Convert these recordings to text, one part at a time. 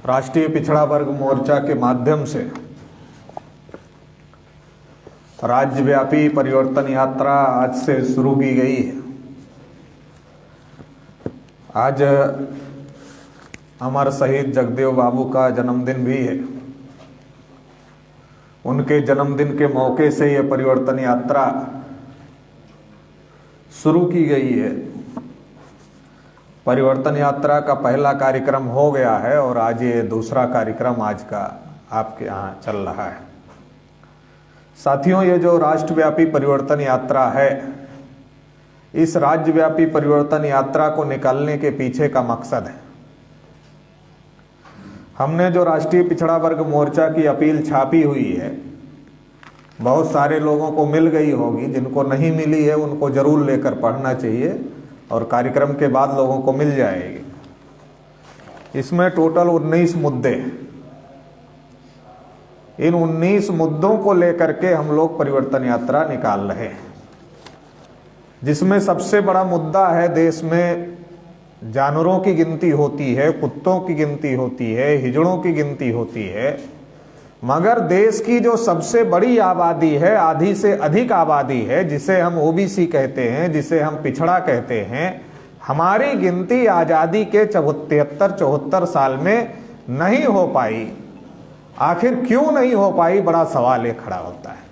राष्ट्रीय पिछड़ा वर्ग मोर्चा के माध्यम से राज्यव्यापी परिवर्तन यात्रा आज से शुरू की गई है। आज अमर शहीद जगदेव बाबू का जन्मदिन भी है। उनके जन्मदिन के मौके से यह परिवर्तन यात्रा शुरू की गई है। परिवर्तन यात्रा का पहला कार्यक्रम हो गया है और आज ये दूसरा कार्यक्रम आज का आपके यहाँ चल रहा है। साथियों, ये जो राष्ट्रव्यापी परिवर्तन यात्रा है, इस राज्यव्यापी परिवर्तन यात्रा को निकालने के पीछे का मकसद है, हमने जो राष्ट्रीय पिछड़ा वर्ग मोर्चा की अपील छापी हुई है, बहुत सारे लोगों को मिल गई होगी। जिनको नहीं मिली है उनको जरूर लेकर पढ़ना चाहिए और कार्यक्रम के बाद लोगों को मिल जाएगी। इसमें टोटल 19 मुद्दे, इन 19 मुद्दों को लेकर के हम लोग परिवर्तन यात्रा निकाल रहे हैं, जिसमें सबसे बड़ा मुद्दा है देश में जानवरों की गिनती होती है, कुत्तों की गिनती होती है, हिजड़ों की गिनती होती है, मगर देश की जो सबसे बड़ी आबादी है, आधी से अधिक आबादी है, जिसे हम ओबीसी कहते हैं, जिसे हम पिछड़ा कहते हैं, हमारी गिनती आज़ादी के 73-74 साल में नहीं हो पाई। आखिर क्यों नहीं हो पाई, बड़ा सवाल ये खड़ा होता है।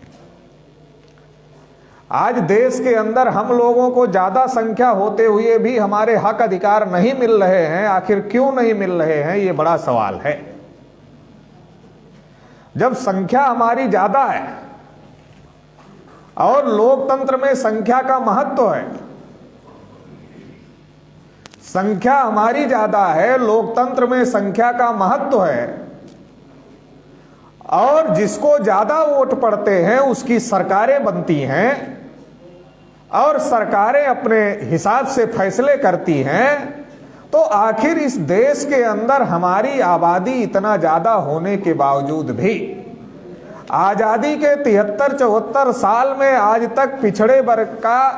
आज देश के अंदर हम लोगों को ज्यादा संख्या होते हुए भी हमारे हक अधिकार नहीं मिल रहे हैं। आखिर क्यों नहीं मिल रहे हैं, ये बड़ा सवाल है। जब संख्या हमारी ज्यादा है और लोकतंत्र में संख्या का महत्व है, संख्या हमारी ज्यादा है, लोकतंत्र में संख्या का महत्व है, और जिसको ज्यादा वोट पड़ते हैं उसकी सरकारें बनती हैं और सरकारें अपने हिसाब से फैसले करती हैं, तो आखिर इस देश के अंदर हमारी आबादी इतना ज्यादा होने के बावजूद भी आजादी के 73-74 साल में आज तक पिछड़े वर्ग का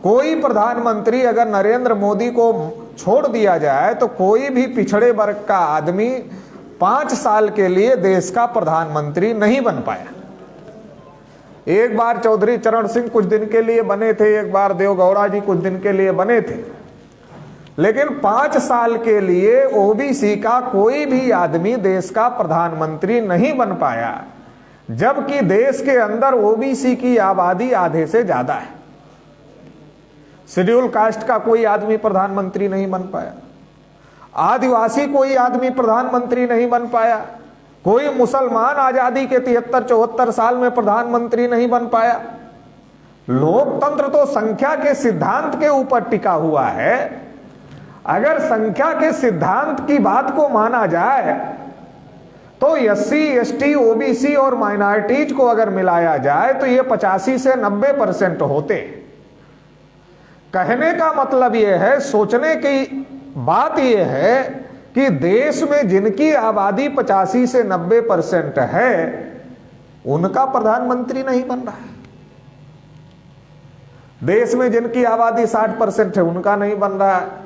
कोई प्रधानमंत्री, अगर नरेंद्र मोदी को छोड़ दिया जाए तो कोई भी पिछड़े वर्ग का आदमी 5 साल के लिए देश का प्रधानमंत्री नहीं बन पाया। एक बार चौधरी चरण सिंह कुछ दिन के लिए बने थे, एक बार देवगौड़ा जी कुछ दिन के लिए बने थे, लेकिन 5 साल के लिए ओबीसी का कोई भी आदमी देश का प्रधानमंत्री नहीं बन पाया, जबकि देश के अंदर ओबीसी की आबादी आधे से ज्यादा है। शेड्यूल कास्ट का कोई आदमी प्रधानमंत्री नहीं बन पाया, आदिवासी कोई आदमी प्रधानमंत्री नहीं बन पाया, कोई मुसलमान आजादी के 73-74 साल में प्रधानमंत्री नहीं बन पाया। लोकतंत्र तो संख्या के सिद्धांत के ऊपर टिका हुआ है। अगर संख्या के सिद्धांत की बात को माना जाए तो एससी, एसटी, ओबीसी और माइनॉरिटीज को अगर मिलाया जाए तो ये 85 से 90% होते। कहने का मतलब ये है, सोचने की बात यह है कि देश में जिनकी आबादी 85 से 90% है उनका प्रधानमंत्री नहीं बन रहा है। देश में जिनकी आबादी 60% है उनका नहीं बन रहा है।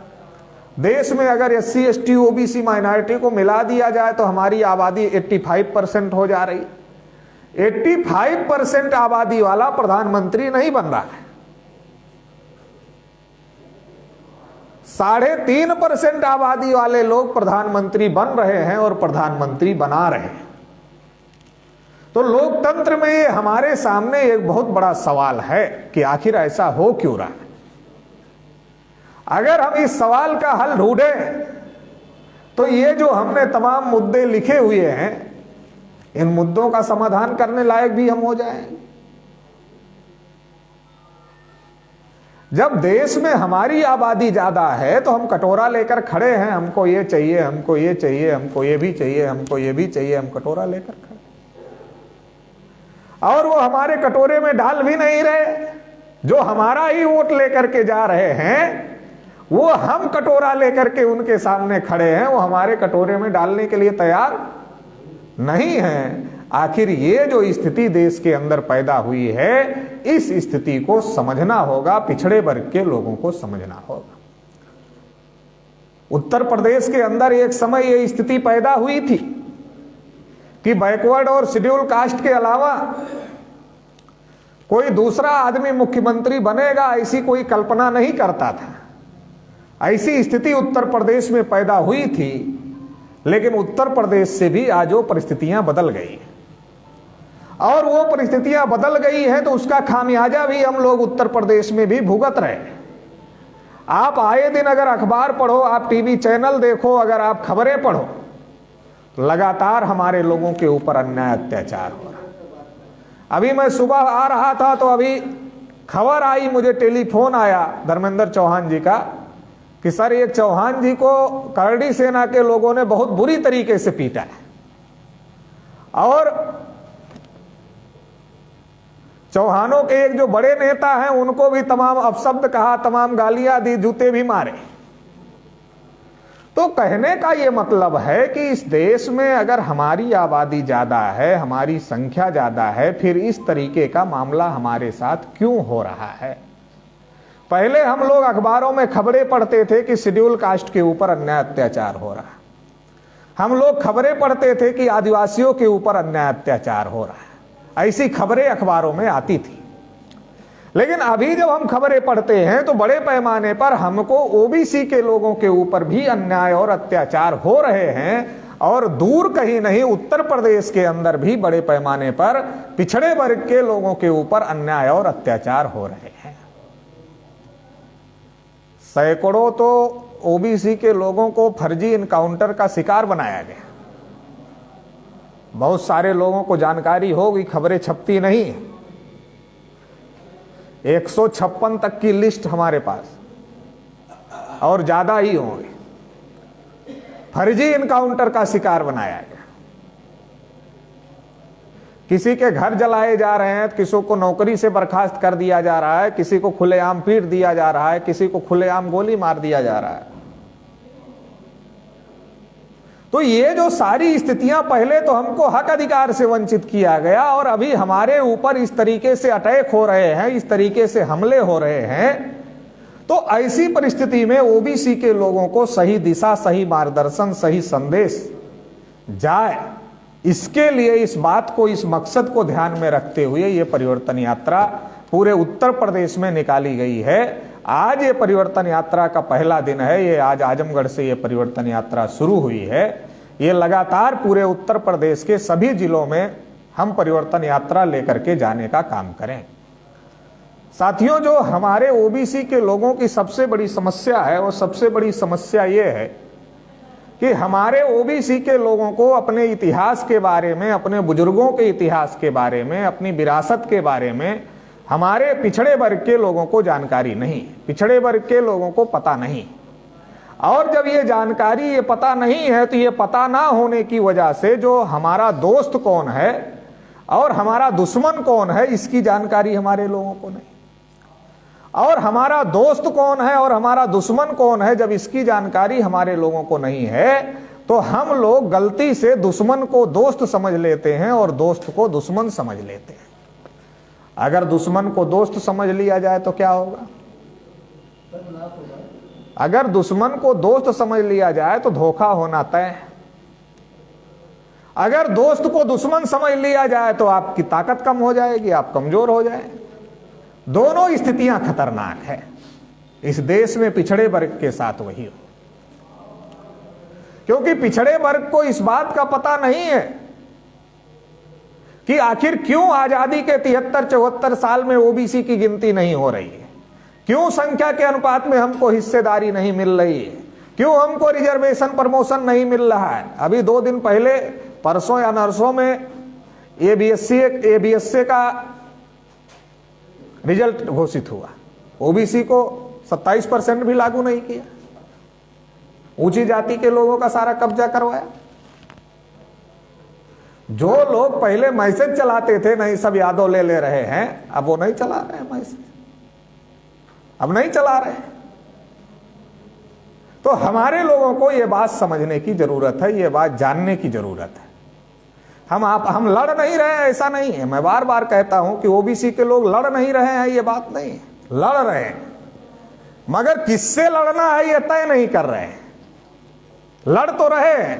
देश में अगर एससी, एसटी, ओबीसी, माइनॉरिटी को मिला दिया जाए तो हमारी आबादी 85% हो जा रही। 85% आबादी वाला प्रधानमंत्री नहीं बन रहा है। 3.5% आबादी वाले लोग प्रधानमंत्री बन रहे हैं और प्रधानमंत्री बना रहे हैं। तो लोकतंत्र में ये हमारे सामने एक बहुत बड़ा सवाल है कि आखिर ऐसा हो क्यों रहा है। अगर हम इस सवाल का हल ढूंढें तो ये जो हमने तमाम मुद्दे लिखे हुए हैं, इन मुद्दों का समाधान करने लायक भी हम हो जाएंगे। जब देश में हमारी आबादी ज्यादा है तो हम कटोरा लेकर खड़े हैं, हमको ये चाहिए, हमको ये चाहिए, हमको ये भी चाहिए, हमको ये भी चाहिए, हम कटोरा लेकर खड़े, और वो हमारे कटोरे में डाल भी नहीं रहे। जो हमारा ही वोट लेकर के जा रहे हैं वो हम कटोरा लेकर के उनके सामने खड़े हैं, वो हमारे कटोरे में डालने के लिए तैयार नहीं है। आखिर ये जो स्थिति देश के अंदर पैदा हुई है, इस स्थिति को समझना होगा, पिछड़े वर्ग के लोगों को समझना होगा। उत्तर प्रदेश के अंदर एक समय ये स्थिति पैदा हुई थी कि बैकवर्ड और शेड्यूल कास्ट के अलावा कोई दूसरा आदमी मुख्यमंत्री बनेगा, ऐसी कोई कल्पना नहीं करता था। ऐसी स्थिति उत्तर प्रदेश में पैदा हुई थी, लेकिन उत्तर प्रदेश से भी आज वो परिस्थितियां बदल गई और वो परिस्थितियां बदल गई हैं तो उसका खामियाजा भी हम लोग उत्तर प्रदेश में भी भुगत रहे हैं। आप आए दिन अगर अखबार पढ़ो, आप टीवी चैनल देखो, अगर आप खबरें पढ़ो, तो लगातार हमारे लोगों के ऊपर अन्याय अत्याचार हो रहा है। अभी मैं सुबह आ रहा था तो अभी खबर आई, मुझे टेलीफोन आया धर्मेंद्र चौहान जी का कि सर एक चौहान जी को करड़ी सेना के लोगों ने बहुत बुरी तरीके से पीटा है और चौहानों के एक जो बड़े नेता हैं उनको भी तमाम अपशब्द कहा, तमाम गालियां दी, जूते भी मारे। तो कहने का यह मतलब है कि इस देश में अगर हमारी आबादी ज्यादा है, हमारी संख्या ज्यादा है, फिर इस तरीके का मामला हमारे साथ क्यों हो रहा है। पहले हम लोग अखबारों में खबरें पढ़ते थे कि शेड्यूल कास्ट के ऊपर अन्याय अत्याचार हो रहा है, हम लोग खबरें पढ़ते थे कि आदिवासियों के ऊपर अन्याय अत्याचार हो रहा है, ऐसी खबरें अखबारों में आती थी। लेकिन अभी जब हम खबरें पढ़ते हैं तो बड़े पैमाने पर हमको ओबीसी के लोगों के ऊपर भी अन्याय और अत्याचार हो रहे हैं और दूर कहीं नहीं उत्तर प्रदेश के अंदर भी बड़े पैमाने पर पिछड़े वर्ग के लोगों के ऊपर अन्याय और अत्याचार हो रहे हैं। सैकड़ों तो ओबीसी के लोगों को फर्जी इनकाउंटर का शिकार बनाया गया। बहुत सारे लोगों को जानकारी होगी, खबरें छपती नहीं। 156 तक की लिस्ट हमारे पास और ज्यादा ही होंगे, फर्जी इनकाउंटर का शिकार बनाया गया। किसी के घर जलाए जा रहे हैं, किसी को नौकरी से बर्खास्त कर दिया जा रहा है, किसी को खुलेआम पीट दिया जा रहा है, किसी को खुलेआम गोली मार दिया जा रहा है। तो ये जो सारी स्थितियां, पहले तो हमको हक अधिकार से वंचित किया गया और अभी हमारे ऊपर इस तरीके से अटैक हो रहे हैं, इस तरीके से हमले हो रहे हैं। तो ऐसी परिस्थिति में ओबीसी के लोगों को सही दिशा, सही मार्गदर्शन, सही संदेश जाए, इसके लिए इस बात को, इस मकसद को ध्यान में रखते हुए ये परिवर्तन यात्रा पूरे उत्तर प्रदेश में निकाली गई है। आज ये परिवर्तन यात्रा का पहला दिन है। ये आज आजमगढ़ से ये परिवर्तन यात्रा शुरू हुई है। ये लगातार पूरे उत्तर प्रदेश के सभी जिलों में हम परिवर्तन यात्रा लेकर के जाने का काम करें। साथियों, जो हमारे ओबीसी के लोगों की सबसे बड़ी समस्या है, वो सबसे बड़ी समस्या ये है कि हमारे ओबीसी के लोगों को अपने इतिहास के बारे में, अपने बुजुर्गों के इतिहास के बारे में, अपनी विरासत के बारे में हमारे पिछड़े वर्ग के लोगों को जानकारी नहीं, पिछड़े वर्ग के लोगों को पता नहीं। और जब ये जानकारी, ये पता नहीं है, तो ये पता ना होने की वजह से जो हमारा दोस्त कौन है और हमारा दुश्मन कौन है, इसकी जानकारी हमारे लोगों को नहीं। और हमारा दोस्त कौन है और हमारा दुश्मन कौन है, जब इसकी जानकारी हमारे लोगों को नहीं है, तो हम लोग गलती से दुश्मन को दोस्त समझ लेते हैं और दोस्त को दुश्मन समझ लेते हैं। अगर दुश्मन को दोस्त समझ लिया जाए तो क्या होगा? अगर दुश्मन को दोस्त समझ लिया जाए तो धोखा होना तय है। अगर दोस्त को दुश्मन समझ लिया जाए तो आपकी ताकत कम हो जाएगी, आप कमजोर हो जाए। दोनों स्थितियां खतरनाक है। इस देश में पिछड़े वर्ग के साथ वही हो, क्योंकि पिछड़े वर्ग को इस बात का पता नहीं है कि आखिर क्यों आजादी के 73-74 साल में ओबीसी की गिनती नहीं हो रही है, क्यों संख्या के अनुपात में हमको हिस्सेदारी नहीं मिल रही है, क्यों हमको रिजर्वेशन प्रमोशन नहीं मिल रहा है। अभी 2 दिन पहले, परसों या नरसों में एबीएससी का रिजल्ट घोषित हुआ। ओबीसी को 27% भी लागू नहीं किया, ऊंची जाति के लोगों का सारा कब्जा करवाया। जो लोग पहले मैसेज चलाते थे, नहीं सब यादव ले रहे हैं, अब वो नहीं चला रहे हैं मैसेज, अब नहीं चला रहे। तो हमारे लोगों को ये बात समझने की जरूरत है, ये बात जानने की जरूरत है। हम लड़ नहीं रहे हैं, ऐसा नहीं है। मैं बार बार कहता हूं कि ओबीसी के लोग लड़ नहीं रहे हैं, ये बात नहीं है, लड़ रहे हैं, मगर किससे लड़ना है ये तय नहीं कर रहे हैं। लड़ तो रहे हैं,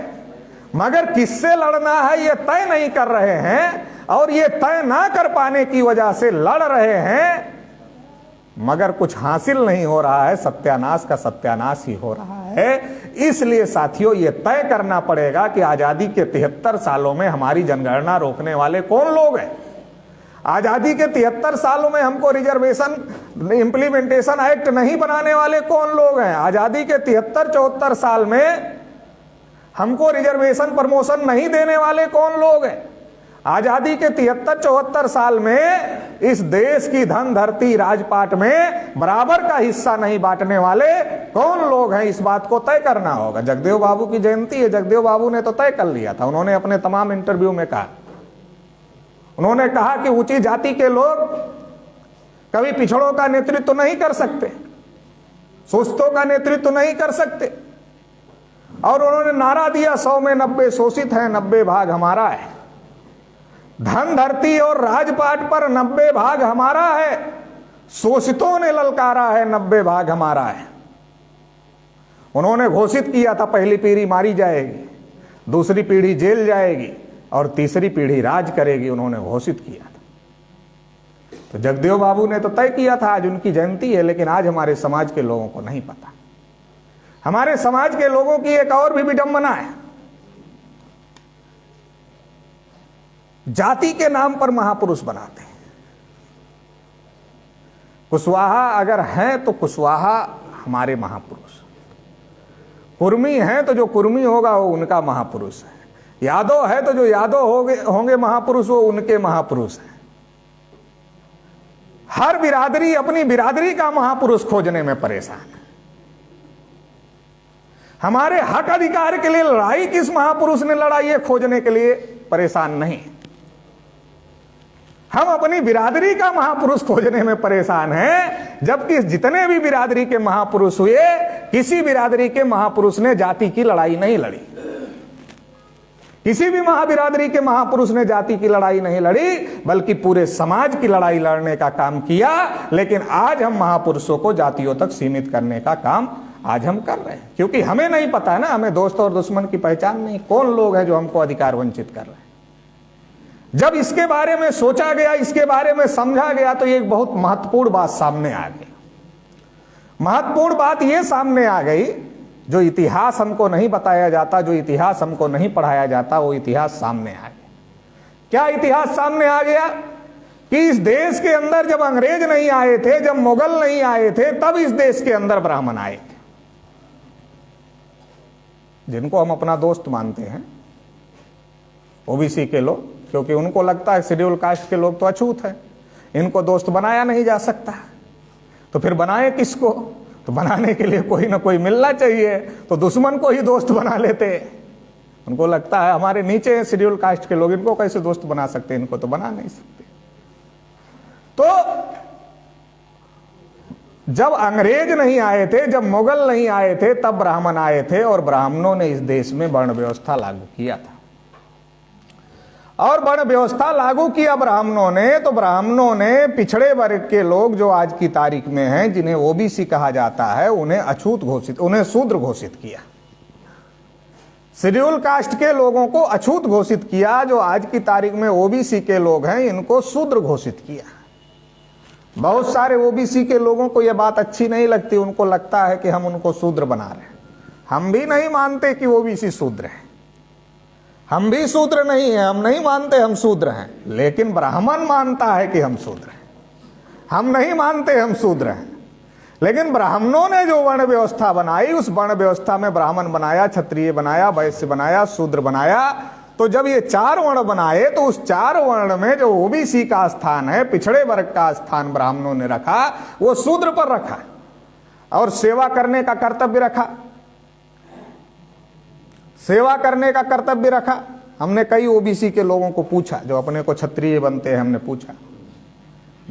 मगर किससे लड़ना है ये तय नहीं कर रहे हैं, और ये तय ना कर पाने की वजह से लड़ रहे हैं, मगर कुछ हासिल नहीं हो रहा है, सत्यानाश का सत्यानाश ही हो रहा है। इसलिए साथियों, ये तय करना पड़ेगा कि आजादी के 73 सालों में हमारी जनगणना रोकने वाले कौन लोग हैं। आजादी के 73 सालों में हमको रिजर्वेशन इंप्लीमेंटेशन एक्ट नहीं बनाने वाले कौन लोग हैं। आजादी के 73-74 साल में हमको रिजर्वेशन प्रमोशन नहीं देने वाले कौन लोग हैं। आजादी के 73-74 साल में इस देश की धन धरती राजपाट में बराबर का हिस्सा नहीं बांटने वाले कौन लोग हैं, इस बात को तय करना होगा। जगदेव बाबू की जयंती है, जगदेव बाबू ने तो तय कर लिया था। उन्होंने अपने तमाम इंटरव्यू में कहा, उन्होंने कहा कि ऊंची जाति के लोग कभी पिछड़ों का नेतृत्व नहीं कर सकते, सुस्तों का नेतृत्व नहीं कर सकते, और उन्होंने नारा दिया 100 में 90 शोषित है, 90 भाग हमारा है। धन धरती और राजपाट पर 90 भाग हमारा है, शोषितों ने ललकारा है 90 भाग हमारा है। उन्होंने घोषित किया था पहली पीढ़ी मारी जाएगी, दूसरी पीढ़ी जेल जाएगी और तीसरी पीढ़ी राज करेगी, उन्होंने घोषित किया था। तो जगदेव बाबू ने तो तय किया था, आज उनकी जयंती है, लेकिन आज हमारे समाज के लोगों को नहीं पता। हमारे समाज के लोगों की एक और भी विडंबना है, जाति के नाम पर महापुरुष बनाते हैं। कुशवाहा अगर हैं तो कुशवाहा हमारे महापुरुष, कुर्मी हैं तो जो कुर्मी होगा वो उनका महापुरुष है, यादव है तो जो यादव होंगे महापुरुष वो उनके महापुरुष हैं। हर बिरादरी अपनी बिरादरी का महापुरुष खोजने में परेशान है। हमारे हक अधिकार के लिए लड़ाई किस महापुरुष ने लड़ा ये खोजने के लिए परेशान नहीं। हम अपनी बिरादरी का महापुरुष खोजने में परेशान हैं, जबकि जितने भी बिरादरी के महापुरुष हुए, किसी बिरादरी के महापुरुष ने जाति की लड़ाई नहीं लड़ी। किसी भी महाबिरादरी के महापुरुष ने जाति की लड़ाई नहीं लड़ी, बल्कि पूरे समाज की लड़ाई लड़ने का काम किया। लेकिन आज हम महापुरुषों को जातियों तक सीमित करने का काम आज हम कर रहे हैं, क्योंकि हमें नहीं पता है ना, हमें दोस्त और दुश्मन की पहचान नहीं, कौन लोग हैं जो हमको अधिकार वंचित कर रहे हैं। जब इसके बारे में सोचा गया, इसके बारे में समझा गया, तो एक बहुत महत्वपूर्ण बात सामने आ गई। महत्वपूर्ण बात यह सामने आ गई, जो इतिहास हमको नहीं बताया जाता, जो इतिहास हमको नहीं पढ़ाया जाता, वो इतिहास सामने आ गया। क्या इतिहास सामने आ गया कि इस देश के अंदर जब अंग्रेज नहीं आए थे, जब मुगल नहीं आए थे, तब इस देश के अंदर ब्राह्मण आए थे, जिनको हम अपना दोस्त मानते हैं, ओबीसी के लोग, क्योंकि उनको लगता है शेड्यूल कास्ट के लोग तो अछूत है, इनको दोस्त बनाया नहीं जा सकता। तो फिर बनाए किसको? तो बनाने के लिए कोई ना कोई मिलना चाहिए, तो दुश्मन को ही दोस्त बना लेते। उनको लगता है हमारे नीचे है शेड्यूल कास्ट के लोग, इनको कैसे दोस्त बना सकते, इनको तो बना नहीं सकते। तो जब अंग्रेज नहीं आए थे, जब मुगल नहीं आए थे, तब ब्राह्मण आए थे, और ब्राह्मणों ने इस देश में वर्ण व्यवस्था लागू किया था। और वर्ण व्यवस्था लागू किया ब्राह्मणों ने, तो ब्राह्मणों ने पिछड़े वर्ग के लोग जो आज की तारीख में हैं, जिन्हें ओबीसी कहा जाता है, उन्हें अछूत घोषित, उन्हें शूद्र घोषित किया। शेड्यूल कास्ट के लोगों को अछूत घोषित किया, जो आज की तारीख में ओबीसी के लोग हैं, इनको शूद्र घोषित किया। बहुत सारे ओबीसी के लोगों को यह बात अच्छी नहीं लगती, उनको लगता है कि हम उनको शूद्र बना रहे हैं। हम भी नहीं मानते कि ओबीसी शूद्र है, हम भी शूद्र नहीं है, हम नहीं मानते हम शूद्र हैं, लेकिन ब्राह्मण मानता है कि हम शूद्र हैं। हम नहीं मानते हम शूद्र हैं, लेकिन ब्राह्मणों ने जो वर्ण व्यवस्था बनाई, उस वर्ण व्यवस्था में ब्राह्मण बनाया, क्षत्रिय बनाया, वैश्य बनाया, शूद्र बनाया। तो जब ये 4 वर्ण बनाए, तो उस 4 वर्ण में जो ओबीसी का स्थान है, पिछड़े वर्ग का स्थान ब्राह्मणों ने रखा, वो शूद्र पर रखा, और सेवा करने का कर्तव्य रखा, सेवा करने का कर्तव्य रखा। हमने कई ओबीसी के लोगों को पूछा, जो अपने को क्षत्रिय बनते हैं, हमने पूछा,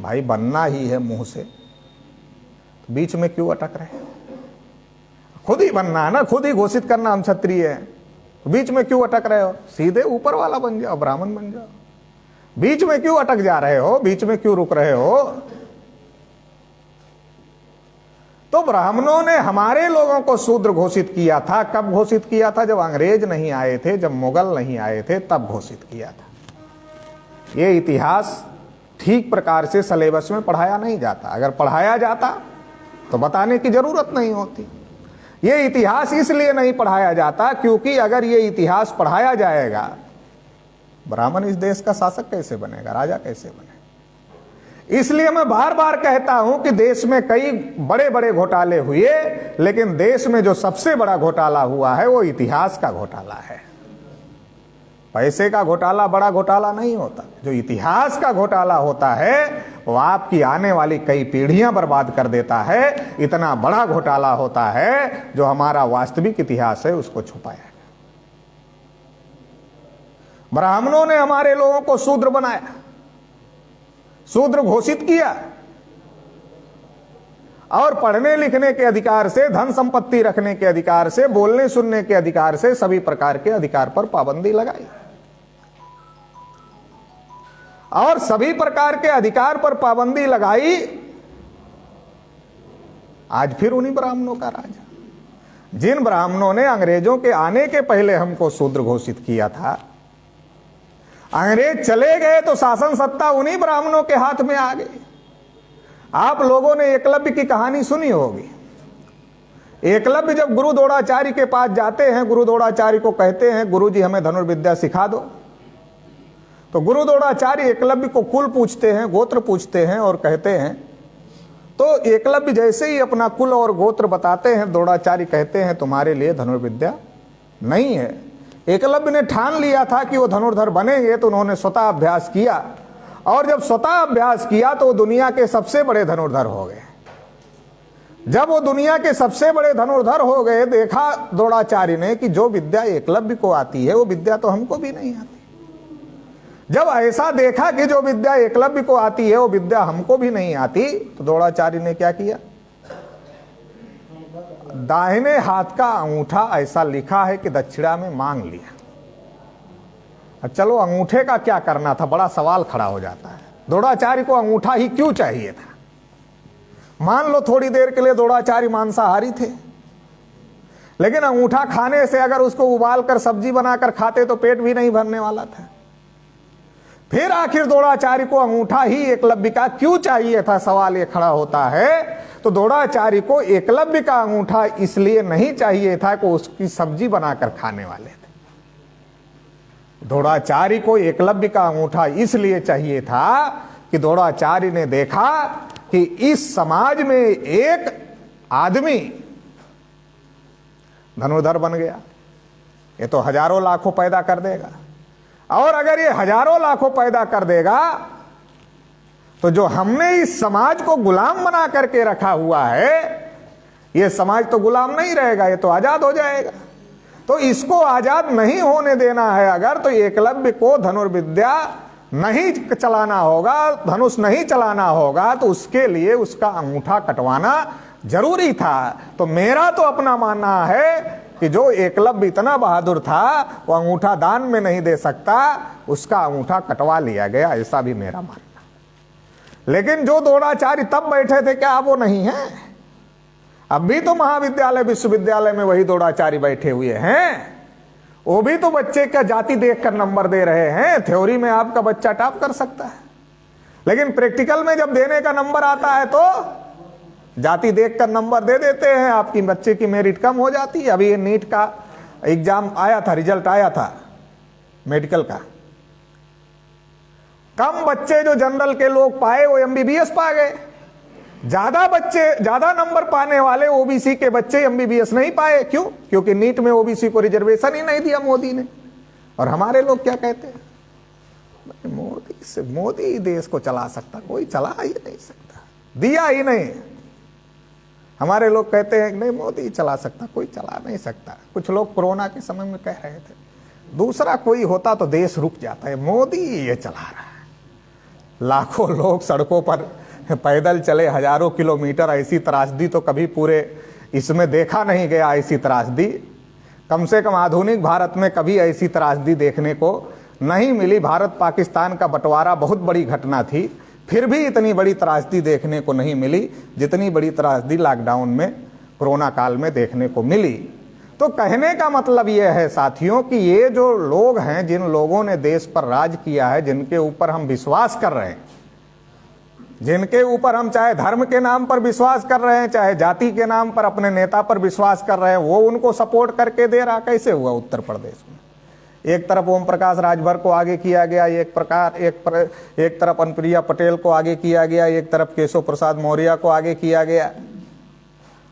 भाई बनना ही है मुंह से, तो बीच में क्यों अटक रहे? खुद ही बनना है ना, खुद ही घोषित करना हम क्षत्रिय हैं, तो बीच में क्यों अटक रहे हो? सीधे ऊपर वाला बन जाओ, ब्राह्मण बन जाओ। बीच में क्यों अटक जा रहे हो? बीच में क्यों रुक रहे हो? तो ब्राह्मणों ने हमारे लोगों को शूद्र घोषित किया था। कब घोषित किया था? जब अंग्रेज नहीं आए थे, जब मुगल नहीं आए थे, तब घोषित किया था। ये इतिहास ठीक प्रकार से सिलेबस में पढ़ाया नहीं जाता। अगर पढ़ाया जाता तो बताने की जरूरत नहीं होती। ये इतिहास इसलिए नहीं पढ़ाया जाता क्योंकि अगर ये इतिहास पढ़ाया जाएगा, ब्राह्मण इस देश का शासक कैसे बनेगा, राजा कैसे बनेगा? इसलिए मैं बार बार कहता हूं कि देश में कई बड़े बड़े घोटाले हुए, लेकिन देश में जो सबसे बड़ा घोटाला हुआ है वो इतिहास का घोटाला है। पैसे का घोटाला बड़ा घोटाला नहीं होता। जो इतिहास का घोटाला होता है वो आपकी आने वाली कई पीढ़ियां बर्बाद कर देता है। इतना बड़ा घोटाला होता है जो हमारा वास्तविक इतिहास है उसको छुपाया। ब्राह्मणों ने हमारे लोगों को शूद्र बनाया, शूद्र घोषित किया और पढ़ने लिखने के अधिकार से, धन संपत्ति रखने के अधिकार से, बोलने सुनने के अधिकार से, सभी प्रकार के अधिकार पर पाबंदी लगाई। और सभी प्रकार के अधिकार पर पाबंदी लगाई। आज फिर उन्हीं ब्राह्मणों का राज, जिन ब्राह्मणों ने अंग्रेजों के आने के पहले हमको शूद्र घोषित किया था। अंग्रेज चले गए तो शासन सत्ता उन्हीं ब्राह्मणों के हाथ में आ गई। आप लोगों ने एकलव्य की कहानी सुनी होगी। एकलव्य जब गुरु द्रोणाचार्य के पास जाते हैं, गुरु द्रोणाचार्य को कहते हैं गुरु जी हमें धनुर्विद्या सिखा दो। तो गुरु द्रोणाचार्य एकलव्य को कुल पूछते हैं, गोत्र पूछते हैं और कहते हैं, तो एकलव्य जैसे ही अपना कुल और गोत्र बताते हैं, द्रोणाचार्य कहते हैं तुम्हारे लिए धनुर्विद्या नहीं है। एकलव्य ने ठान लिया था कि वो धनुर्धर बनेंगे, तो उन्होंने स्वतः अभ्यास किया और जब स्वतः अभ्यास किया तो वो दुनिया के सबसे बड़े धनुर्धर हो गए। जब वो दुनिया के सबसे बड़े धनुर्धर हो गए, देखा द्रोणाचार्य ने कि जो विद्या एकलव्य को आती है वो विद्या तो हमको भी नहीं आती। जब ऐसा देखा कि जो विद्या एकलव्य को आती है वो विद्या हमको भी नहीं आती, तो द्रोणाचार्य ने क्या किया? दाहिने हाथ का अंगूठा ऐसा लिखा है कि दक्षिणा में मांग लिया। अब चलो अंगूठे का क्या करना था, बड़ा सवाल खड़ा हो जाता है। द्रोणाचार्य को अंगूठा ही क्यों चाहिए था? मान लो थोड़ी देर के लिए द्रोणाचार्य मांसाहारी थे, लेकिन अंगूठा खाने से अगर उसको उबाल कर सब्जी बनाकर खाते तो पेट भी नहीं भरने वाला था। फिर आखिर द्रोणाचार्य को अंगूठा ही एकलव्य का क्यों चाहिए था, सवाल ये खड़ा होता है। तो द्रोणाचार्य को एकलव्य का अंगूठा इसलिए नहीं चाहिए था कि उसकी सब्जी बनाकर खाने वाले थे। द्रोणाचार्य को एकलव्य का अंगूठा इसलिए चाहिए था कि द्रोणाचार्य ने देखा कि इस समाज में एक आदमी धनुर्धर बन गया, ये तो हजारों लाखों पैदा कर देगा। और अगर ये हजारों लाखों पैदा कर देगा तो जो हमने इस समाज को गुलाम बना करके रखा हुआ है, ये समाज तो गुलाम नहीं रहेगा, ये तो आजाद हो जाएगा। तो इसको आजाद नहीं होने देना है अगर, तो एकलव्य को धनुर्विद्या नहीं चलाना होगा, धनुष नहीं चलाना होगा, तो उसके लिए उसका अंगूठा कटवाना जरूरी था। तो मेरा तो अपना मानना है कि जो एकलव्य इतना बहादुर था वो अंगूठा दान में नहीं दे सकता, उसका अंगूठा कटवा लिया गया, ऐसा भी मेरा मानना। लेकिन जो द्रोणाचार्य तब बैठे थे, क्या वो नहीं है? अब भी तो महाविद्यालय विश्वविद्यालय में वही द्रोणाचार्य बैठे हुए हैं। वो भी तो बच्चे का जाति देखकर नंबर दे रहे हैं। थ्योरी में आपका बच्चा टॉप कर सकता है, लेकिन प्रैक्टिकल में जब देने का नंबर आता है तो जाति देखकर नंबर दे देते हैं। आपकी बच्चे की मेरिट कम हो जाती है। अभी ये नीट का एग्जाम आया था, रिजल्ट आया था मेडिकल का, कम बच्चे जो जनरल के लोग पाए वो एमबीबीएस पा गए। ज्यादा बच्चे, ज्यादा नंबर पाने वाले ओबीसी के बच्चे एमबीबीएस नहीं पाए। क्यों? क्योंकि नीट में ओबीसी को रिजर्वेशन ही नहीं दिया मोदी ने। और हमारे लोग क्या कहते हैं, मोदी देश को चला सकता, कोई चला ही नहीं सकता, दिया ही नहीं। हमारे लोग कहते हैं कि नहीं मोदी चला सकता, कोई चला नहीं सकता। कुछ लोग कोरोना के समय में कह रहे थे दूसरा कोई होता तो देश रुक जाता है, मोदी ये चला रहा है। लाखों लोग सड़कों पर पैदल चले, हजारों किलोमीटर। ऐसी त्रासदी तो कभी पूरे इसमें देखा नहीं गया। ऐसी त्रासदी कम से कम आधुनिक भारत में कभी ऐसी त्रासदी देखने को नहीं मिली। भारत पाकिस्तान का बंटवारा बहुत बड़ी घटना थी, फिर भी इतनी बड़ी त्रासदी देखने को नहीं मिली जितनी बड़ी त्रासदी लॉकडाउन में, कोरोना काल में देखने को मिली। तो कहने का मतलब यह है साथियों कि ये जो लोग हैं, जिन लोगों ने देश पर राज किया है, जिनके ऊपर हम विश्वास कर रहे हैं, जिनके ऊपर हम चाहे धर्म के नाम पर विश्वास कर रहे हैं, चाहे जाति के नाम पर अपने नेता पर विश्वास कर रहे हैं, वो उनको सपोर्ट करके दे रहा। कैसे हुआ उत्तर प्रदेश में? एक तरफ ओम प्रकाश राजभर को आगे किया गया, एक तरफ अनुप्रिया पटेल को आगे किया गया, एक तरफ केशव प्रसाद मौर्य को आगे किया गया,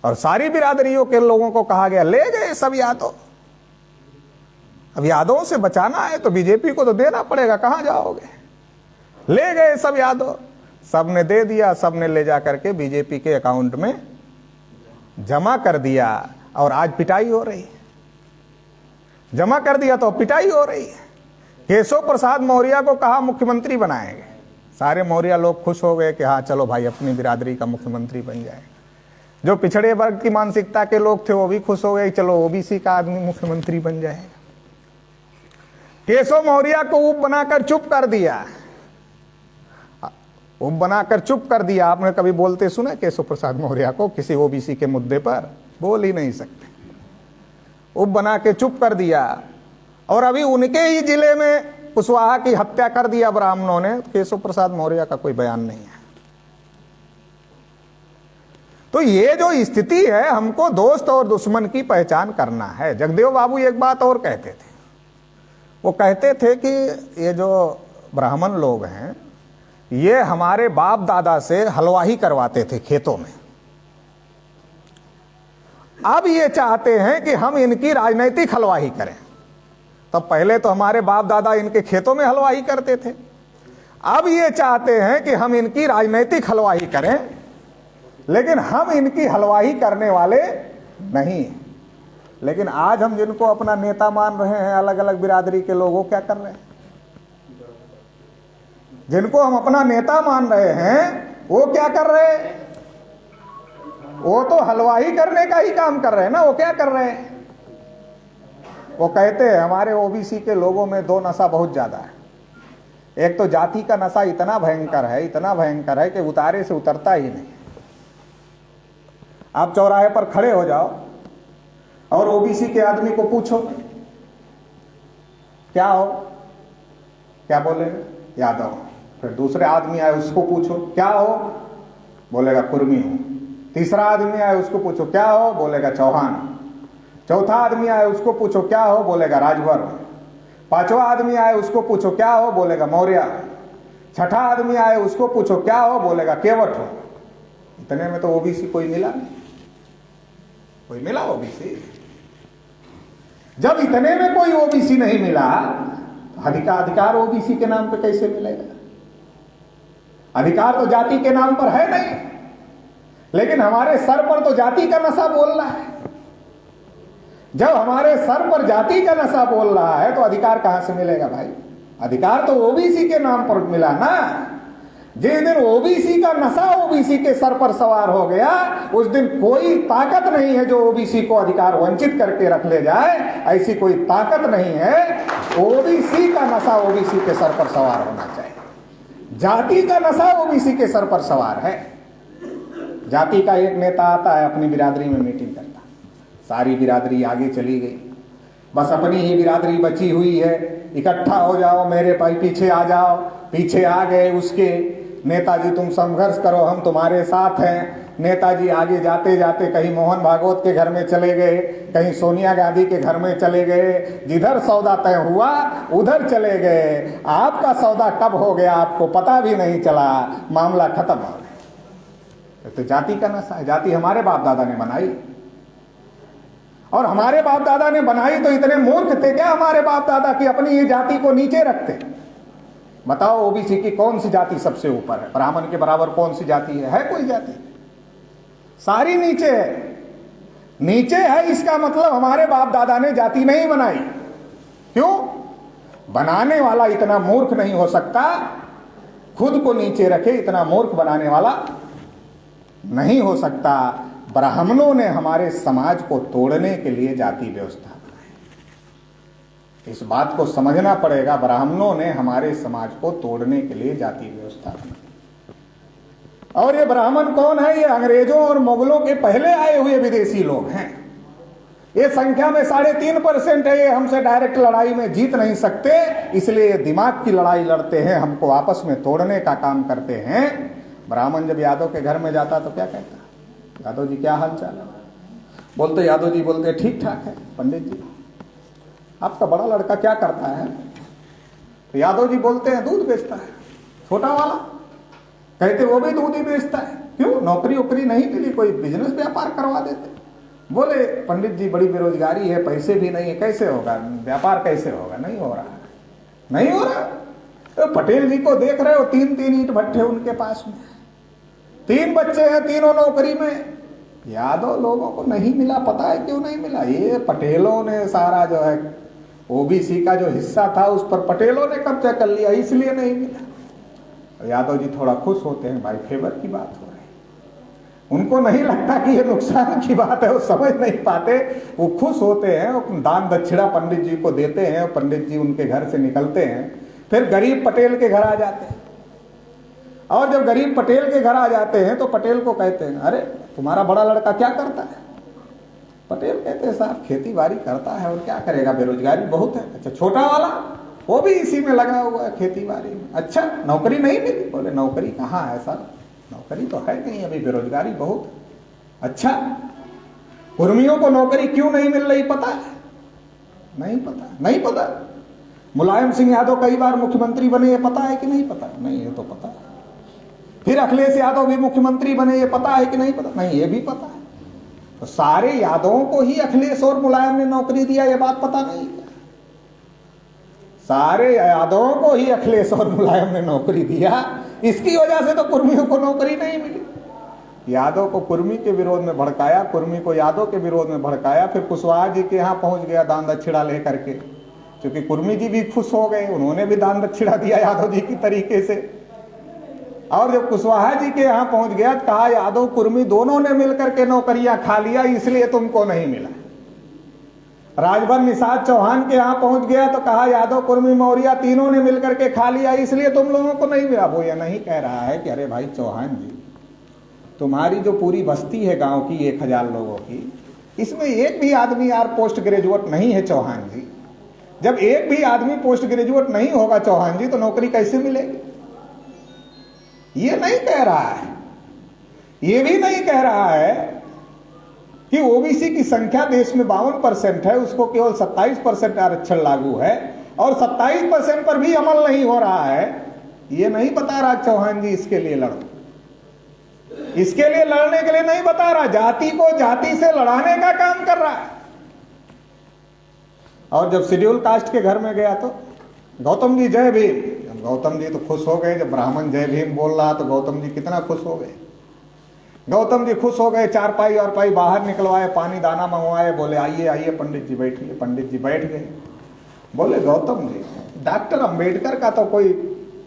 और सारी बिरादरियों के लोगों को कहा गया ले गए सब यादव। अब यादवों से बचाना है तो बीजेपी को तो देना पड़ेगा, कहां जाओगे? ले गए सब यादव, सबने दे दिया, सबने ले जा करके बीजेपी के अकाउंट में जमा कर दिया, और आज पिटाई हो रही है। जमा कर दिया तो पिटाई हो रही है। केशव प्रसाद मौर्य को कहा मुख्यमंत्री बनाएंगे, सारे मौर्य लोग खुश हो गए कि हाँ चलो भाई अपनी बिरादरी का मुख्यमंत्री बन जाए। जो पिछड़े वर्ग की मानसिकता के लोग थे वो भी खुश हो गए, चलो ओबीसी का आदमी मुख्यमंत्री बन जाएगा। केशव मौर्य को उप बनाकर चुप कर दिया, उप बनाकर चुप कर दिया। आपने कभी बोलते सुना केशव प्रसाद मौर्य को किसी ओबीसी के मुद्दे पर? बोल ही नहीं सकते, उप बना के चुप कर दिया। और अभी उनके ही जिले में कुशवाहा की हत्या कर दिया ब्राह्मणों ने, केशव प्रसाद मौर्य का कोई बयान नहीं है। तो ये जो स्थिति है, हमको दोस्त और दुश्मन की पहचान करना है। जगदेव बाबू एक बात और कहते थे, वो कहते थे कि ये जो ब्राह्मण लोग हैं ये हमारे बाप दादा से हलवाही करवाते थे खेतों में, अब ये चाहते हैं कि हम इनकी राजनीतिक हलवाही करें। तब पहले तो हमारे बाप दादा इनके खेतों में हलवाही करते थे, अब ये चाहते हैं कि हम इनकी राजनीतिक हलवाही करें, लेकिन हम इनकी हलवाही करने वाले नहीं। लेकिन आज हम जिनको अपना नेता मान रहे हैं, अलग अलग बिरादरी के लोग, वो क्या कर रहे हैं? जिनको हम अपना नेता मान रहे हैं वो क्या कर रहे हैं? वो तो हलवाही करने का ही काम कर रहे हैं ना। वो क्या कर रहे हैं? वो कहते हैं हमारे ओबीसी के लोगों में दो नशा बहुत ज्यादा है। एक तो जाति का नशा इतना भयंकर है, इतना भयंकर है कि उतारे से उतरता ही नहीं। आप चौराहे पर खड़े हो जाओ और ओबीसी के आदमी को पूछो क्या हो, क्या बोलेगा? यादव। फिर दूसरे आदमी आए उसको पूछो क्या हो, बोलेगा कुर्मी हूं। तीसरा आदमी आए उसको पूछो क्या हो, बोलेगा चौहान। चौथा आदमी आए उसको पूछो क्या हो, बोलेगा राजभर। पांचवा आदमी आए उसको पूछो क्या हो, बोलेगा मौर्य। छठा आदमी आए उसको पूछो क्या हो, बोलेगा केवट हो। इतने में तो ओबीसी कोई मिला नहीं, कोई मिला ओबीसी? जब इतने में कोई ओबीसी नहीं मिला, अधिकार ओबीसी के नाम पे कैसे मिलेगा? अधिकार तो जाति के नाम पर है नहीं, लेकिन हमारे सर पर तो जाति का नशा बोल रहा है। जब हमारे सर पर जाति का नशा बोल रहा है तो अधिकार कहां से मिलेगा भाई? अधिकार तो ओबीसी के नाम पर मिला ना। जिस दिन ओबीसी का नशा ओबीसी के सर पर सवार हो गया, उस दिन कोई ताकत नहीं है जो ओबीसी को अधिकार वंचित करके रख ले जाए। ऐसी कोई ताकत नहीं है। ओबीसी का नशा ओबीसी के सर पर सवार होना चाहिए। जाति का नशा ओबीसी के सर पर सवार है। जाति का एक नेता आता है, अपनी बिरादरी में मीटिंग करता, सारी बिरादरी आगे चली गई, बस अपनी ही बिरादरी बची हुई है। इकट्ठा हो जाओ, मेरे भाई पीछे आ जाओ। पीछे आ गए उसके, नेताजी तुम संघर्ष करो, हम तुम्हारे साथ हैं। नेताजी आगे जाते जाते कहीं मोहन भागवत के घर में चले गए, कहीं सोनिया गांधी के घर में चले गए। जिधर सौदा तय हुआ उधर चले गए। आपका सौदा कब हो गया आपको पता भी नहीं चला, मामला खत्म हो गया। तो जाति का नशा है। जाति हमारे बाप दादा ने बनाई, और हमारे बाप दादा ने बनाई तो इतने मूर्ख थे क्या हमारे बाप दादा की अपनी ये जाति को नीचे रखते? बताओ ओबीसी की कौन सी जाति सबसे ऊपर है? ब्राह्मण के बराबर कौन सी जाति है कोई जाति? सारी नीचे है। नीचे है इसका मतलब हमारे बाप दादा ने जाति नहीं बनाई। क्यों? बनाने वाला इतना मूर्ख नहीं हो सकता, खुद को नीचे रखे इतना मूर्ख बनाने वाला नहीं हो सकता। ब्राह्मणों ने हमारे समाज को तोड़ने के लिए जाति व्यवस्था बनाई। इस बात को समझना पड़ेगा। ब्राह्मणों ने हमारे समाज को तोड़ने के लिए जाति व्यवस्था बनाई। और ये ब्राह्मण कौन है? ये अंग्रेजों और मुगलों के पहले आए हुए विदेशी लोग हैं। ये संख्या में 3.5% है। ये हमसे डायरेक्ट लड़ाई में जीत नहीं सकते, इसलिए दिमाग की लड़ाई लड़ते हैं, हमको आपस में तोड़ने का काम करते हैं। ब्राह्मण जब यादव के घर में जाता तो क्या कहता? यादव जी क्या हाल चाल है? बोलते यादव जी बोलते ठीक ठाक है। पंडित जी आपका बड़ा लड़का क्या करता है? तो यादव जी बोलते हैं दूध बेचता है। छोटा वाला? कहते वो भी दूध ही बेचता है। क्यों, नौकरी वोकरी नहीं मिली, कोई बिजनेस व्यापार करवा देते? बोले पंडित जी बड़ी बेरोजगारी है, पैसे भी नहीं है, कैसे होगा व्यापार, कैसे होगा? नहीं हो रहा, नहीं हो रहा। तो पटेल जी को देख रहे हो, 3-3 ईंट भट्टे उनके पास में, 3 बच्चे हैं, तीनों नौकरी में। यादव लोगों को नहीं मिला, पता है क्यों नहीं मिला? ये पटेलों ने सारा जो है ओबीसी का जो हिस्सा था उस पर पटेलों ने कब्जा कर लिया, इसलिए नहीं मिला। यादव जी थोड़ा खुश होते हैं, भाई फेवर की बात हो रही। उनको नहीं लगता कि ये नुकसान की बात है, वो समझ नहीं पाते, वो खुश होते हैं, वो दान दक्षिणा पंडित जी को देते हैं, पंडित जी उनके घर से निकलते हैं, फिर गरीब पटेल के घर आ जाते हैं। और जब गरीब पटेल के घर आ जाते हैं तो पटेल को कहते हैं, अरे तुम्हारा बड़ा लड़का क्या करता है? पटेल कहते हैं साहब खेती बाड़ी करता है, और क्या करेगा, बेरोजगारी बहुत है। अच्छा छोटा वाला? वो भी इसी में लगा हुआ है, खेती बाड़ी में। अच्छा नौकरी नहीं मिली? बोले नौकरी कहाँ है सर, नौकरी तो है नहीं, अभी बेरोजगारी बहुत। अच्छा कुर्मियों को नौकरी क्यों नहीं मिल रही पता है? नहीं पता, नहीं पता। मुलायम सिंह यादव कई बार मुख्यमंत्री बने, ये पता है कि नहीं पता? नहीं, ये तो पता है। फिर अखिलेश यादव भी मुख्यमंत्री बने, ये पता है कि नहीं पता? नहीं, ये भी पता है। तो सारे यादवों को ही अखिलेश और मुलायम ने नौकरी दिया, ये बात पता नहीं? सारे यादवों को ही अखिलेश और मुलायम ने नौकरी दिया, इसकी वजह से तो कुर्मियों को नौकरी नहीं मिली। यादव को कुर्मी के विरोध में भड़काया, कुर्मी को यादव के विरोध में भड़काया, फिर कुशवाहा जी के यहाँ पहुंच गया दान दक्षिणा लेकर के, क्योंकि कुर्मी जी भी खुश हो गए, उन्होंने भी दान दक्षिणा दिया यादव जी की तरीके से। और जब कुशवाहा जी के यहाँ पहुंच गया, कहा यादव कुर्मी दोनों ने मिलकर के नौकरियां खा लिया, इसलिए तुमको नहीं मिला। राजभर निषाद चौहान के यहाँ पहुंच गया तो कहा यादव कुर्मी मौर्य तीनों ने मिलकर के खा लिया, इसलिए तुम लोगों को नहीं मिला। वो ये नहीं कह रहा है कि अरे भाई चौहान जी, तुम्हारी जो पूरी बस्ती है गांव की 1000 लोगों की, इसमें एक भी आदमी यार पोस्ट ग्रेजुएट नहीं है चौहान जी। जब एक भी आदमी पोस्ट ग्रेजुएट नहीं होगा चौहान जी, तो नौकरी कैसे मिलेगी? ये नहीं कह रहा है। ये भी नहीं कह रहा है कि ओबीसी की संख्या देश में 52% है, उसको केवल 27% आरक्षण लागू है, और 27% पर भी अमल नहीं हो रहा है। ये नहीं बता रहा चौहान जी इसके लिए लड़ो, इसके लिए लड़ने के लिए नहीं बता रहा, जाति को जाति से लड़ाने का काम कर रहा है। और जब शेड्यूल कास्ट के घर में गया तो गौतम जी जय भीम, गौतम जी तो खुश हो गए। जब ब्राह्मण जय भीम बोल रहा तो गौतम जी कितना खुश हो गए। गौतम जी खुश हो गए, चारपाई और पाई बाहर निकलवाए, पानी दाना मंगवाए, बोले आइए आइए पंडित जी बैठिए। पंडित जी बैठ गए। बोले गौतम जी, डॉक्टर अंबेडकर का तो कोई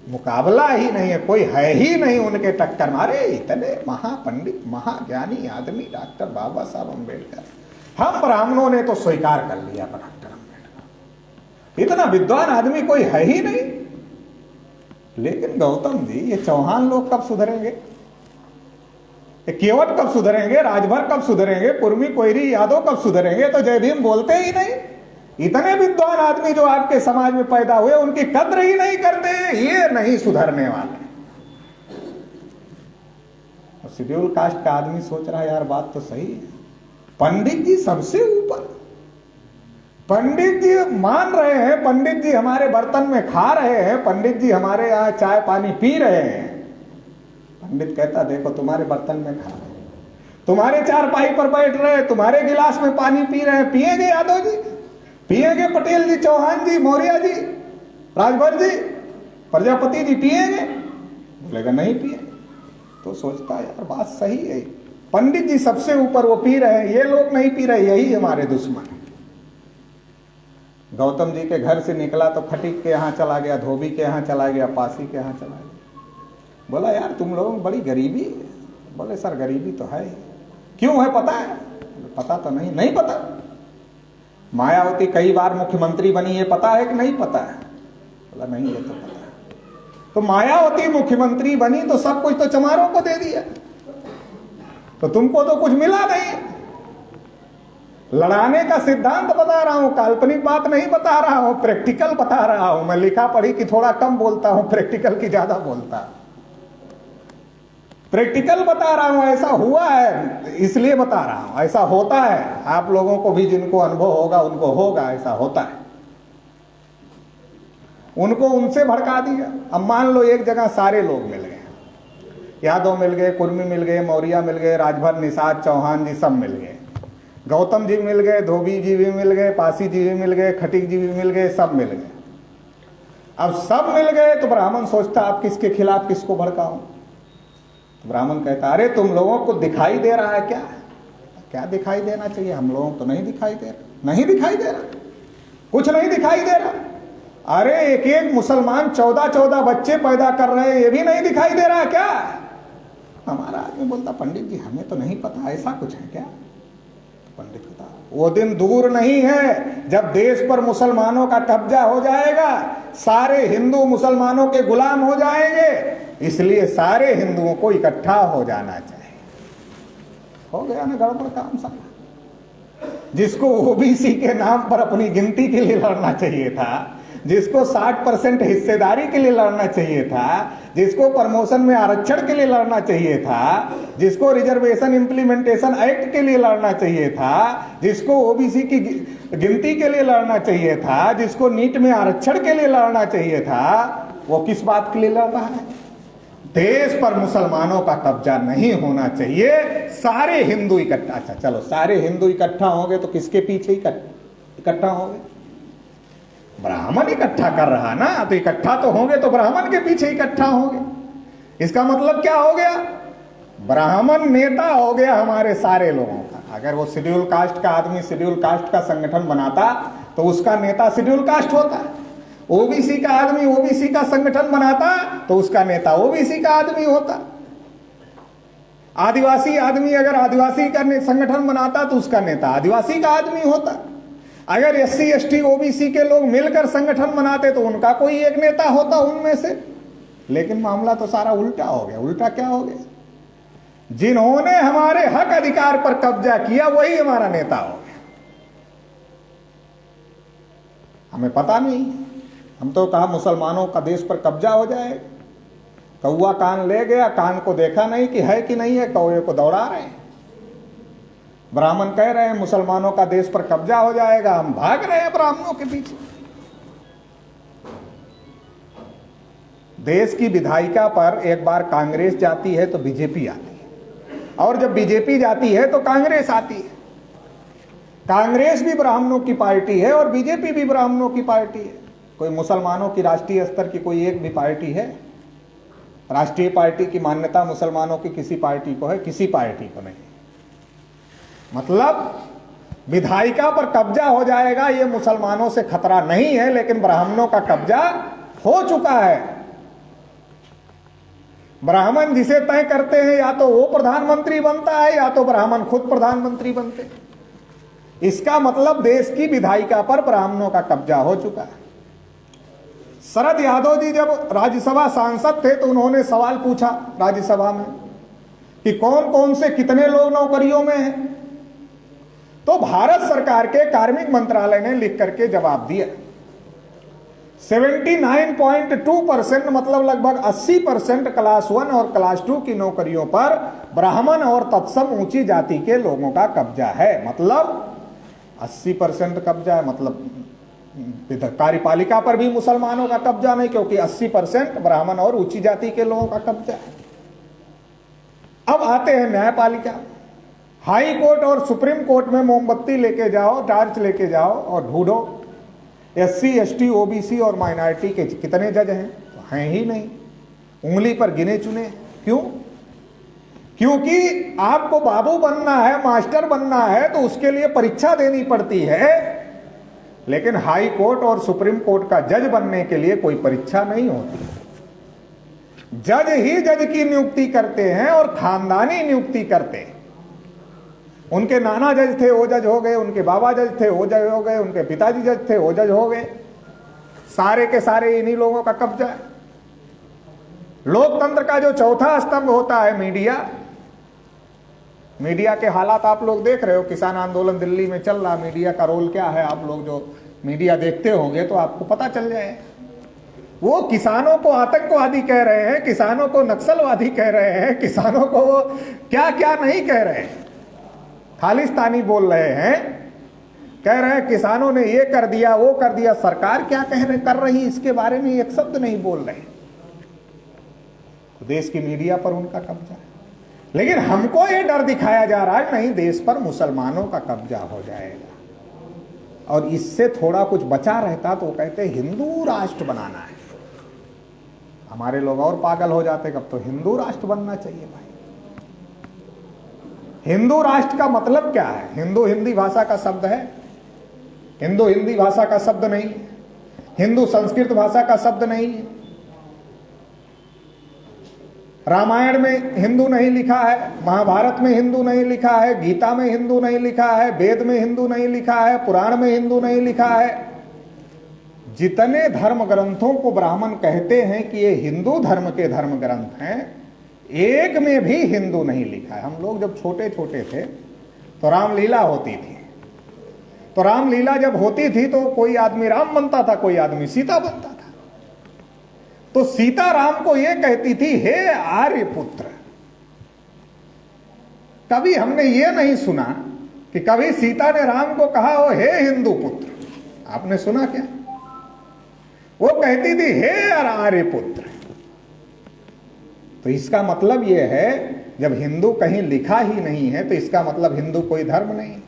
मुकाबला ही नहीं है, कोई है ही नहीं उनके टक्कर में। अरे इतने महापंडित महाज्ञानी आदमी डॉक्टर बाबा साहब अंबेडकर, हम ब्राह्मणों ने तो स्वीकार कर लिया डॉक्टर अंबेडकर, इतना विद्वान आदमी कोई है ही नहीं। लेकिन गौतम जी ये चौहान लोग कब सुधरेंगे, केवट कब सुधरेंगे, राजभर कब सुधरेंगे, कुर्मी कोयरी यादव कब सुधरेंगे? तो जय भीम बोलते ही नहीं। इतने विद्वान आदमी जो आपके समाज में पैदा हुए उनकी कद्र ही नहीं करते, ये नहीं सुधरने वाले। शेड्यूल कास्ट का आदमी सोच रहा है यार बात तो सही है, पंडित जी सबसे ऊपर, पंडित जी मान रहे हैं, पंडित जी हमारे बर्तन में खा रहे हैं, पंडित जी हमारे यहाँ चाय पानी पी रहे हैं। पंडित कहता देखो तुम्हारे बर्तन में खा रहे, तुम्हारे चारपाई पर बैठ रहे, तुम्हारे गिलास में पानी पी रहे हैं, पिएंगे यादव जी, पिएंगे पटेल जी, चौहान जी, मौर्य जी, राजभर जी, प्रजापति जी पिएंगे? बोलेगा नहीं पिएंगे। तो सोचता है यार बात सही है, पंडित जी सबसे ऊपर वो पी रहे हैं, ये लोग नहीं पी रहे, यही हमारे दुश्मन है। गौतम जी के घर से निकला तो खटीक के यहाँ चला गया, धोबी के यहाँ चला गया, पासी के यहाँ चला गया। बोला यार तुम लोगों में बड़ी गरीबी है। बोले सर गरीबी तो है। क्यों है पता है? पता तो नहीं। नहीं पता। मायावती कई बार मुख्यमंत्री बनी, ये पता है कि नहीं पता है? बोला नहीं ये तो पता है। तो मायावती मुख्यमंत्री बनी तो सब कुछ तो चमारों को दे दिया, तो तुमको तो कुछ मिला नहीं। लड़ाने का सिद्धांत बता रहा हूं, काल्पनिक बात नहीं बता रहा हूं, प्रैक्टिकल बता रहा हूं। मैं लिखा पढ़ी की थोड़ा कम बोलता हूं, प्रैक्टिकल की ज्यादा बोलता। प्रैक्टिकल बता रहा हूं, ऐसा हुआ है इसलिए बता रहा हूं, ऐसा होता है। आप लोगों को भी जिनको अनुभव होगा उनको होगा, ऐसा होता है। उनको उनसे भड़का दिया। अब मान लो एक जगह सारे लोग मिल गए, यादव मिल गए, कुर्मी मिल गए, मौर्य मिल गए, राजभर, निषाद, चौहान जी सब मिल गए, गौतम जी मिल गए, धोबी जी भी मिल गए, पासी जी भी मिल गए, खटीक जी भी मिल गए, सब मिल गए। अब सब मिल गए तो ब्राह्मण सोचता अब किसके खिलाफ किसको भड़काऊं। तो ब्राह्मण कहता अरे तुम लोगों को दिखाई दे रहा है क्या? क्या दिखाई देना चाहिए? हम लोगों को तो नहीं दिखाई दे रहा, नहीं दिखाई दे रहा, कुछ नहीं दिखाई दे रहा। अरे एक एक मुसलमान 14-14 बच्चे पैदा कर रहे हैं, ये भी नहीं दिखाई दे रहा क्या? हमारा आदमी बोलता पंडित जी हमें तो नहीं पता, ऐसा कुछ है क्या? पंडित कहता वो दिन दूर नहीं है जब देश पर मुसलमानों का कब्जा हो जाएगा, सारे हिंदू मुसलमानों के गुलाम हो जाएंगे, इसलिए सारे हिंदुओं को इकट्ठा हो जाना चाहिए। हो गया ना गड़बड़ काम सारा। जिसको ओबीसी के नाम पर अपनी गिनती के लिए लड़ना चाहिए था, जिसको 60% हिस्सेदारी के लिए लड़ना चाहिए था, जिसको प्रमोशन में आरक्षण के लिए लड़ना चाहिए था, जिसको रिजर्वेशन इंप्लीमेंटेशन एक्ट के लिए लड़ना चाहिए था, जिसको ओबीसी की गिनती के लिए लड़ना चाहिए था, जिसको नीट में आरक्षण के लिए लड़ना चाहिए था, वो किस बात के लिए लड़ रहा है? देश पर मुसलमानों का कब्जा नहीं होना चाहिए, सारे हिंदू इकट्ठा। अच्छा चलो सारे हिंदू इकट्ठा होंगे तो किसके पीछे इकट्ठा होंगे? ब्राह्मण इकट्ठा कर रहा ना, तो इकट्ठा तो होंगे तो ब्राह्मण के पीछे इकट्ठा होंगे। इसका मतलब क्या हो गया? ब्राह्मण नेता हो गया हमारे सारे लोगों का। अगर वो शेड्यूल कास्ट का आदमी शेड्यूल कास्ट का संगठन बनाता तो उसका नेता शेड्यूल कास्ट होता। ओबीसी का आदमी ओबीसी का संगठन बनाता तो उसका नेता ओबीसी का आदमी होता। आदिवासी आदमी अगर आदिवासी का संगठन बनाता तो उसका नेता आदिवासी का आदमी होता। अगर एससी एसटी ओबीसी के लोग मिलकर संगठन बनाते तो उनका कोई एक नेता होता उनमें से। लेकिन मामला तो सारा उल्टा हो गया। उल्टा क्या हो गया? जिन्होंने हमारे हक अधिकार पर कब्जा किया वही हमारा नेता हो गया। हमें पता नहीं, हम तो कहा मुसलमानों का देश पर कब्जा हो जाए। कौवा कान ले गया, कान को देखा नहीं कि है कि नहीं है, कौवे को दौड़ा रहे हैं। ब्राह्मण कह रहे हैं मुसलमानों का देश पर कब्जा हो जाएगा, हम भाग रहे हैं ब्राह्मणों के पीछे। देश की विधायिका पर एक बार कांग्रेस जाती है तो बीजेपी आती है, और जब बीजेपी जाती है तो कांग्रेस आती है। कांग्रेस भी ब्राह्मणों की पार्टी है और बीजेपी भी ब्राह्मणों की पार्टी है। कोई मुसलमानों की राष्ट्रीय स्तर की कोई एक भी पार्टी है? राष्ट्रीय पार्टी की मान्यता मुसलमानों की किसी पार्टी को है? किसी पार्टी को नहीं। मतलब विधायिका पर कब्जा हो जाएगा ये मुसलमानों से खतरा नहीं है, लेकिन ब्राह्मणों का कब्जा हो चुका है। ब्राह्मण जिसे तय करते हैं या तो वो प्रधानमंत्री बनता है या तो ब्राह्मण खुद प्रधानमंत्री बनते हैं। इसका मतलब देश की विधायिका पर ब्राह्मणों का कब्जा हो चुका है। शरद यादव जी जब राज्यसभा सांसद थे तो उन्होंने सवाल पूछा राज्यसभा में कि कौन कौन से कितने लोग नौकरियों में हैं। तो भारत सरकार के कार्मिक मंत्रालय ने लिख करके जवाब दिया 79.2%, मतलब लगभग 80% क्लास 1 और क्लास 2 की नौकरियों पर ब्राह्मण और तत्सम ऊंची जाति के लोगों का कब्जा है। मतलब 80% कब्जा है, मतलब कार्यपालिका पर भी मुसलमानों का कब्जा नहीं, क्योंकि 80% ब्राह्मण और ऊंची जाति के लोगों का कब्जा है। अब आते हैं न्यायपालिका। हाई कोर्ट और सुप्रीम कोर्ट में मोमबत्ती लेके जाओ, टार्च लेके जाओ और ढूंढो एससी एसटी ओबीसी और माइनॉरिटी के कितने जज हैं? तो हैं ही नहीं, उंगली पर गिने चुने। क्यों? क्योंकि आपको बाबू बनना है, मास्टर बनना है तो उसके लिए परीक्षा देनी पड़ती है, लेकिन हाई कोर्ट और सुप्रीम कोर्ट का जज बनने के लिए कोई परीक्षा नहीं होती। जज ही जज की नियुक्ति करते हैं और खानदानी नियुक्ति करते हैं। उनके नाना जज थे वो जज हो गए, उनके बाबा जज थे वो जज हो गए, उनके पिताजी जज थे वो जज हो गए। सारे के सारे इन्हीं लोगों का कब्जा है। लोकतंत्र का जो चौथा स्तंभ होता है मीडिया, मीडिया के हालात आप लोग देख रहे हो। किसान आंदोलन दिल्ली में चल रहा, मीडिया का रोल क्या है, आप लोग जो मीडिया देखते होंगे तो आपको पता चल जाए। वो किसानों को आतंकवादी कह रहे हैं, किसानों को नक्सलवादी कह रहे हैं, किसानों को वो क्या क्या नहीं कह रहे हैं, खालिस्तानी बोल रहे हैं, कह रहे हैं किसानों ने ये कर दिया वो कर दिया। सरकार क्या कर रही इसके बारे में एक शब्द नहीं बोल रहे। तो देश की मीडिया पर उनका कब्जा है, लेकिन हमको ये डर दिखाया जा रहा है नहीं देश पर मुसलमानों का कब्जा हो जाएगा, और इससे थोड़ा कुछ बचा रहता तो कहते हिंदू राष्ट्र बनाना है। हमारे लोग और पागल हो जाते, कब तो हिंदू राष्ट्र बनना चाहिए भाई। हिंदू राष्ट्र का मतलब क्या है? हिंदू हिंदी भाषा का शब्द है? हिंदू हिंदी भाषा का शब्द नहीं, हिंदू संस्कृत भाषा का शब्द नहीं। रामायण में हिंदू नहीं लिखा है, महाभारत में हिंदू नहीं लिखा है, गीता में हिंदू नहीं लिखा है, वेद में हिंदू नहीं लिखा है, पुराण में हिंदू नहीं लिखा है। जितने धर्म ग्रंथों को ब्राह्मण कहते हैं कि ये हिंदू धर्म के धर्म ग्रंथ हैं, एक में भी हिंदू नहीं लिखा है। हम लोग जब छोटे छोटे थे तो रामलीला होती थी, तो रामलीला जब होती थी तो कोई आदमी राम बनता था, कोई आदमी सीता बनता था। तो सीता राम को यह कहती थी हे आर्य पुत्र। कभी हमने ये नहीं सुना कि कभी सीता ने राम को कहा हो हे हिंदू पुत्र। आपने सुना क्या? वो कहती थी हे आर्य पुत्र। तो इसका मतलब यह है जब हिंदू कहीं लिखा ही नहीं है तो इसका मतलब हिंदू कोई धर्म नहीं है।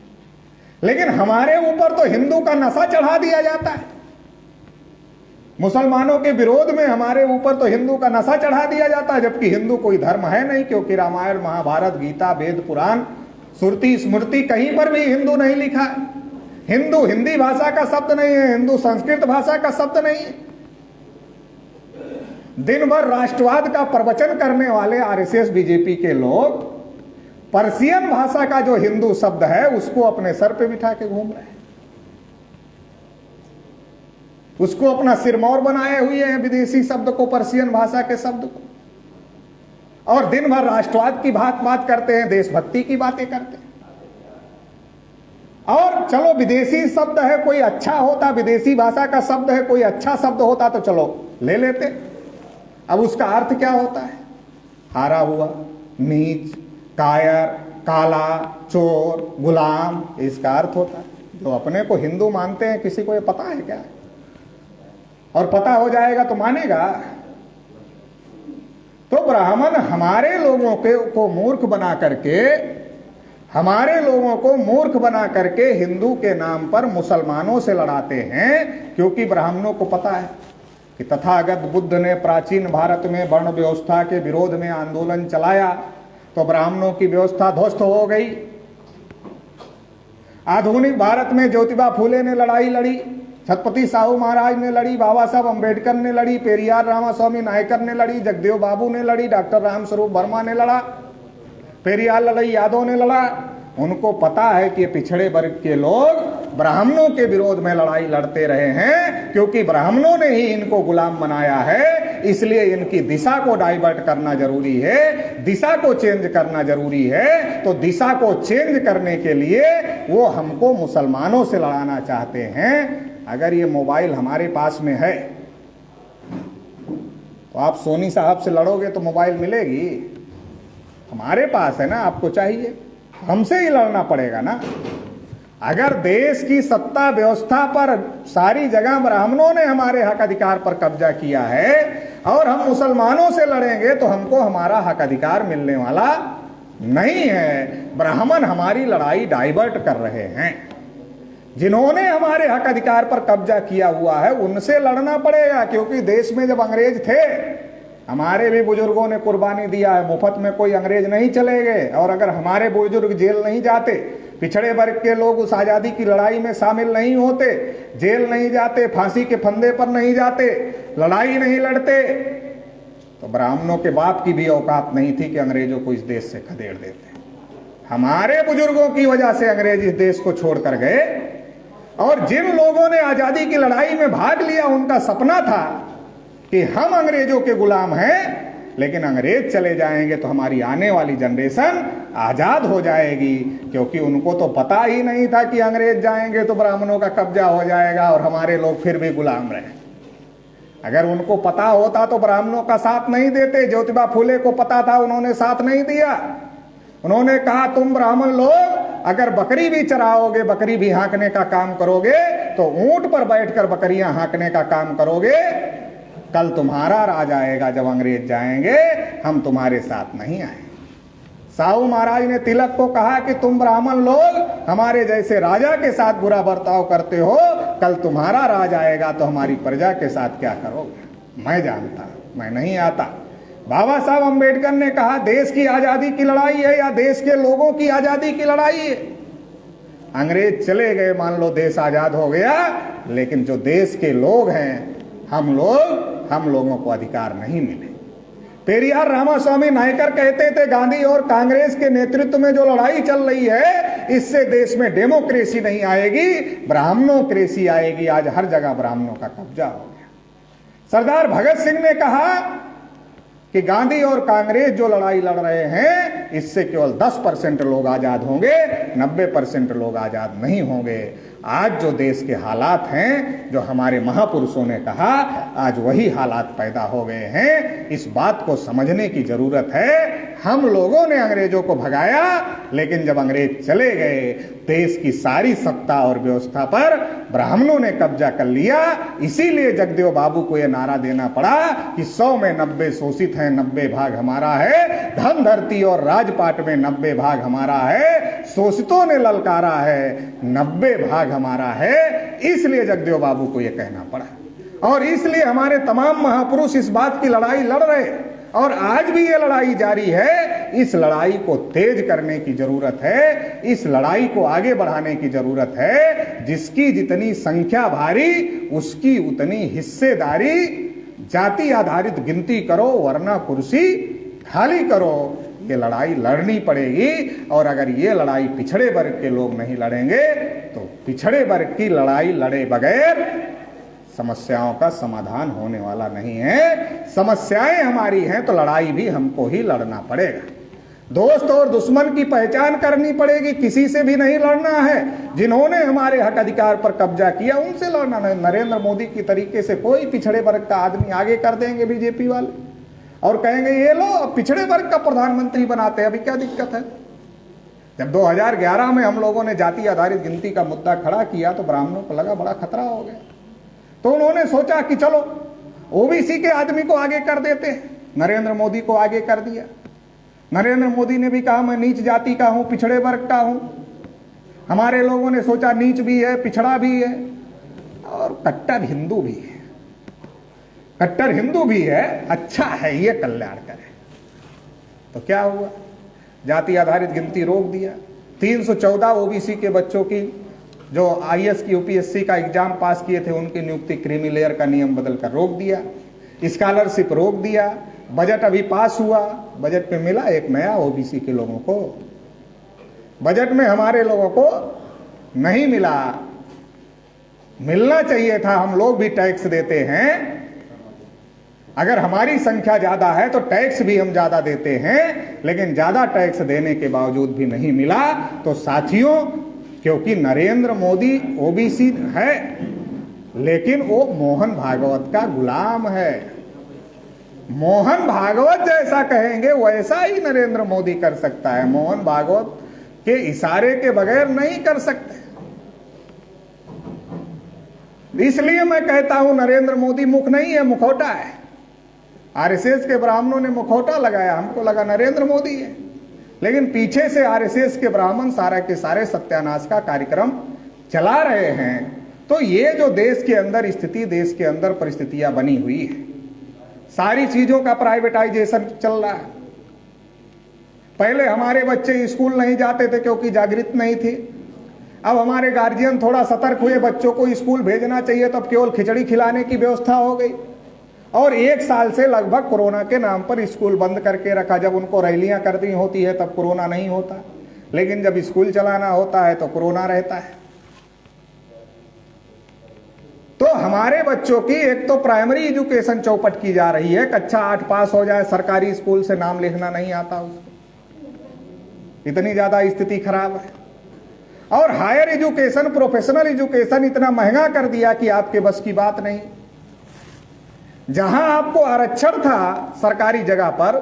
लेकिन हमारे ऊपर तो हिंदू का नशा चढ़ा दिया जाता है। मुसलमानों के विरोध में हमारे ऊपर तो हिंदू का नशा चढ़ा दिया जाता है, जबकि हिंदू कोई धर्म है नहीं, क्योंकि रामायण महाभारत गीता वेद पुराण श्रुति स्मृति कहीं पर भी हिंदू नहीं लिखा है। हिंदू हिंदी भाषा का शब्द नहीं है, हिंदू संस्कृत भाषा का शब्द नहीं है। दिन भर राष्ट्रवाद का प्रवचन करने वाले आरएसएस बीजेपी के लोग पर्शियन भाषा का जो हिंदू शब्द है उसको अपने सर पे बिठा के घूम रहे हैं, उसको अपना सिरमौर बनाए हुए हैं, विदेशी शब्द को, पर्शियन भाषा के शब्द को, और दिन भर राष्ट्रवाद की बात करते हैं, देशभक्ति की बातें करते हैं। और चलो विदेशी शब्द है, कोई अच्छा होता, विदेशी भाषा का शब्द है, कोई अच्छा शब्द होता तो चलो ले लेते। अब उसका अर्थ क्या होता है? हारा हुआ, नीच, कायर, काला, चोर, गुलाम, इसका अर्थ होता है। जो अपने को हिंदू मानते हैं किसी को ये पता है क्या? और पता हो जाएगा तो मानेगा। तो ब्राह्मण हमारे लोगों को मूर्ख बना करके, हमारे लोगों को मूर्ख बना करके हिंदू के नाम पर मुसलमानों से लड़ाते हैं, क्योंकि ब्राह्मणों को पता है कि तथागत बुद्ध ने प्राचीन भारत में वर्ण व्यवस्था के विरोध में आंदोलन चलाया तो ब्राह्मणों की व्यवस्था ध्वस्त हो गई। आधुनिक भारत में ज्योतिबा फूले ने लड़ाई लड़ी, छत्रपति साहू महाराज ने लड़ी, बाबा साहब अंबेडकर ने लड़ी, पेरियार रामास्वामी नायकर ने लड़ी, जगदेव बाबू ने लड़ी, डॉक्टर रामस्वरूप वर्मा ने लड़ा, पेरियार लड़ाई यादव ने लड़ा। उनको पता है कि पिछड़े वर्ग के लोग ब्राह्मणों के विरोध में लड़ाई लड़ते रहे हैं, क्योंकि ब्राह्मणों ने ही इनको गुलाम बनाया है। इसलिए इनकी दिशा को डाइवर्ट करना जरूरी है, दिशा को चेंज करना जरूरी है। तो दिशा को चेंज करने के लिए वो हमको मुसलमानों से लड़ाना चाहते हैं। अगर ये मोबाइल हमारे पास में है तो आप सोनी साहब से लड़ोगे तो मोबाइल मिलेगी? हमारे पास है ना, आपको चाहिए, हमसे ही लड़ना पड़ेगा ना। अगर देश की सत्ता व्यवस्था पर सारी जगह ब्राह्मणों ने हमारे हक अधिकार पर कब्जा किया है और हम मुसलमानों से लड़ेंगे तो हमको हमारा हक अधिकार मिलने वाला नहीं है। ब्राह्मण हमारी लड़ाई डाइवर्ट कर रहे हैं। जिन्होंने हमारे हक अधिकार पर कब्जा किया हुआ है उनसे लड़ना पड़ेगा, क्योंकि देश में जब अंग्रेज थे हमारे भी बुजुर्गों ने कुर्बानी दिया है। मुफ्त में कोई अंग्रेज नहीं चले गए, और अगर हमारे बुजुर्ग जेल नहीं जाते, पिछड़े वर्ग के लोग उस आजादी की लड़ाई में शामिल नहीं होते, जेल नहीं जाते, फांसी के फंदे पर नहीं जाते, लड़ाई नहीं लड़ते, तो ब्राह्मणों के बाप की भी औकात नहीं थी कि अंग्रेजों को इस देश से खदेड़ देते। हमारे बुजुर्गों की वजह से अंग्रेज इस देश को छोड़कर गए, और जिन लोगों ने आजादी की लड़ाई में भाग लिया उनका सपना था कि हम अंग्रेजों के गुलाम हैं, लेकिन अंग्रेज चले जाएंगे तो हमारी आने वाली जनरेशन आजाद हो जाएगी, क्योंकि उनको तो पता ही नहीं था कि अंग्रेज जाएंगे तो ब्राह्मणों का कब्जा हो जाएगा और हमारे लोग फिर भी गुलाम रहे। अगर उनको पता होता तो ब्राह्मणों का साथ नहीं देते। ज्योतिबा फुले को पता था, उन्होंने साथ नहीं दिया। उन्होंने कहा तुम ब्राह्मण लोग अगर बकरी भी चराओगे, बकरी भी हाँकने का काम करोगे, तो ऊंट पर बैठकर बकरियां हाँकने का काम करोगे, कल तुम्हारा राज आएगा। जब अंग्रेज जाएंगे हम तुम्हारे साथ नहीं आएंगे। साहू महाराज ने तिलक को कहा कि तुम ब्राह्मण लोग हमारे जैसे राजा के साथ बुरा बर्ताव करते हो, कल तुम्हारा राज आएगा तो हमारी प्रजा के साथ क्या करोगे। मैं जानता, मैं नहीं आता। बाबा साहब अंबेडकर ने कहा देश की आजादी की लड़ाई है या देश के लोगों की आजादी की लड़ाई है। अंग्रेज चले गए, मान लो देश आजाद हो गया, लेकिन जो देश के लोग हैं, हम लोगों को अधिकार नहीं मिले। पेरियार रामास्वामी नायकर कहते थे गांधी और कांग्रेस के नेतृत्व में जो लड़ाई चल रही है, इससे देश में डेमोक्रेसी नहीं आएगी, ब्राह्मणोक्रेसी आएगी। आज हर जगह ब्राह्मणों का कब्जा हो गया। सरदार भगत सिंह ने कहा कि गांधी और कांग्रेस जो लड़ाई लड़ रहे हैं, इससे केवल 10% लोग आजाद होंगे, 90% लोग आजाद नहीं होंगे। आज जो देश के हालात हैं, जो हमारे महापुरुषों ने कहा, आज वही हालात पैदा हो गए हैं। इस बात को समझने की जरूरत है। हम लोगों ने अंग्रेजों को भगाया, लेकिन जब अंग्रेज चले गए, देश की सारी सत्ता और व्यवस्था पर ब्राह्मणों ने कब्जा कर लिया। इसीलिए जगदेव बाबू को यह नारा देना पड़ा कि 100 में 90 शोषित हैं, 90 भाग हमारा है। धन धरती और राजपाट में 90 भाग हमारा है। शोषितों ने ललकारा है, 90 भाग हमारा है। इसलिए जगदेव बाबू को यह कहना पड़ा, और इसलिए हमारे तमाम महापुरुष इस बात की लड़ाई लड़ रहे, और आज भी ये लड़ाई जारी है। इस लड़ाई को तेज करने की जरूरत है, इस लड़ाई को आगे बढ़ाने की जरूरत है। जिसकी जितनी संख्या भारी, उसकी उतनी हिस्सेदारी। जाति आधारित गिनती करो, वरना कुर्सी खाली करो। ये लड़ाई लड़नी पड़ेगी, और अगर ये लड़ाई पिछड़े वर्ग के लोग नहीं लड़ेंगे, तो पिछड़े वर्ग की लड़ाई लड़े बगैर समस्याओं का समाधान होने वाला नहीं है। समस्याएं हमारी हैं तो लड़ाई भी हमको ही लड़ना पड़ेगा। दोस्त और दुश्मन की पहचान करनी पड़ेगी। किसी से भी नहीं लड़ना है। जिन्होंने हमारे हक अधिकार पर कब्जा किया, उनसे लड़ना नहीं। नरेंद्र मोदी की तरीके से कोई पिछड़े वर्ग का आदमी आगे कर देंगे बीजेपी वाले, और कहेंगे ये लो अब पिछड़े वर्ग का प्रधानमंत्री बनाते हैं, अभी क्या दिक्कत है। जब 2011 में हम लोगों ने जाति आधारित गिनती का मुद्दा खड़ा किया, तो ब्राह्मणों को लगा बड़ा खतरा हो गया। तो उन्होंने सोचा कि चलो ओबीसी के आदमी को आगे कर देते हैं। नरेंद्र मोदी को आगे कर दिया। नरेंद्र मोदी ने भी कहा मैं नीच जाति का हूं, पिछड़े वर्ग का हूं। हमारे लोगों ने सोचा नीच भी है, पिछड़ा भी है, और कट्टर हिंदू भी है। कट्टर हिंदू भी है, अच्छा है, ये कल्याणकर है। तो क्या हुआ, जाति आधारित गिनती रोक दिया। 314 ओबीसी के बच्चों की जो आईएएस की यूपीएससी का एग्जाम पास किए थे, उनकी नियुक्ति क्रीमी लेयर का नियम बदलकर रोक दिया। स्कॉलरशिप रोक दिया। बजट अभी पास हुआ, बजट में मिला एक नया ओबीसी के लोगों को। बजट में हमारे लोगों को नहीं मिला, मिलना चाहिए था। हम लोग भी टैक्स देते हैं। अगर हमारी संख्या ज्यादा है तो टैक्स भी हम ज्यादा देते हैं, लेकिन ज्यादा टैक्स देने के बावजूद भी नहीं मिला। तो साथियों, क्योंकि नरेंद्र मोदी ओबीसी है, लेकिन वो मोहन भागवत का गुलाम है। मोहन भागवत जैसा कहेंगे वैसा ही नरेंद्र मोदी कर सकता है। मोहन भागवत के इशारे के बगैर नहीं कर सकते। इसलिए मैं कहता हूं नरेंद्र मोदी मुख नहीं है, मुखौटा है। आरएसएस के ब्राह्मणों ने मुखौटा लगाया, हमको लगा नरेंद्र मोदी है, लेकिन पीछे से आरएसएस के ब्राह्मण सारे के सारे सत्यानाश का कार्यक्रम चला रहे हैं। तो ये जो देश के अंदर स्थिति, देश के अंदर परिस्थितियां बनी हुई है, सारी चीजों का प्राइवेटाइजेशन चल रहा है। पहले हमारे बच्चे स्कूल नहीं जाते थे क्योंकि जागृत नहीं थे। अब हमारे गार्जियन थोड़ा सतर्क हुए, बच्चों को स्कूल भेजना चाहिए, तब केवल खिचड़ी खिलाने की व्यवस्था हो गई। और 1 साल से लगभग कोरोना के नाम पर स्कूल बंद करके रखा। जब उनको रैलियां करनी होती है तब कोरोना नहीं होता, लेकिन जब स्कूल चलाना होता है तो कोरोना रहता है। तो हमारे बच्चों की एक तो प्राइमरी एजुकेशन चौपट की जा रही है, कक्षा 8 पास हो जाए, सरकारी स्कूल से नाम लिखना नहीं आता उसको, इतनी ज्यादा स्थिति खराब है। और हायर एजुकेशन, प्रोफेशनल एजुकेशन इतना महंगा कर दिया कि आपके बस की बात नहीं। जहां आपको आरक्षण था सरकारी जगह पर,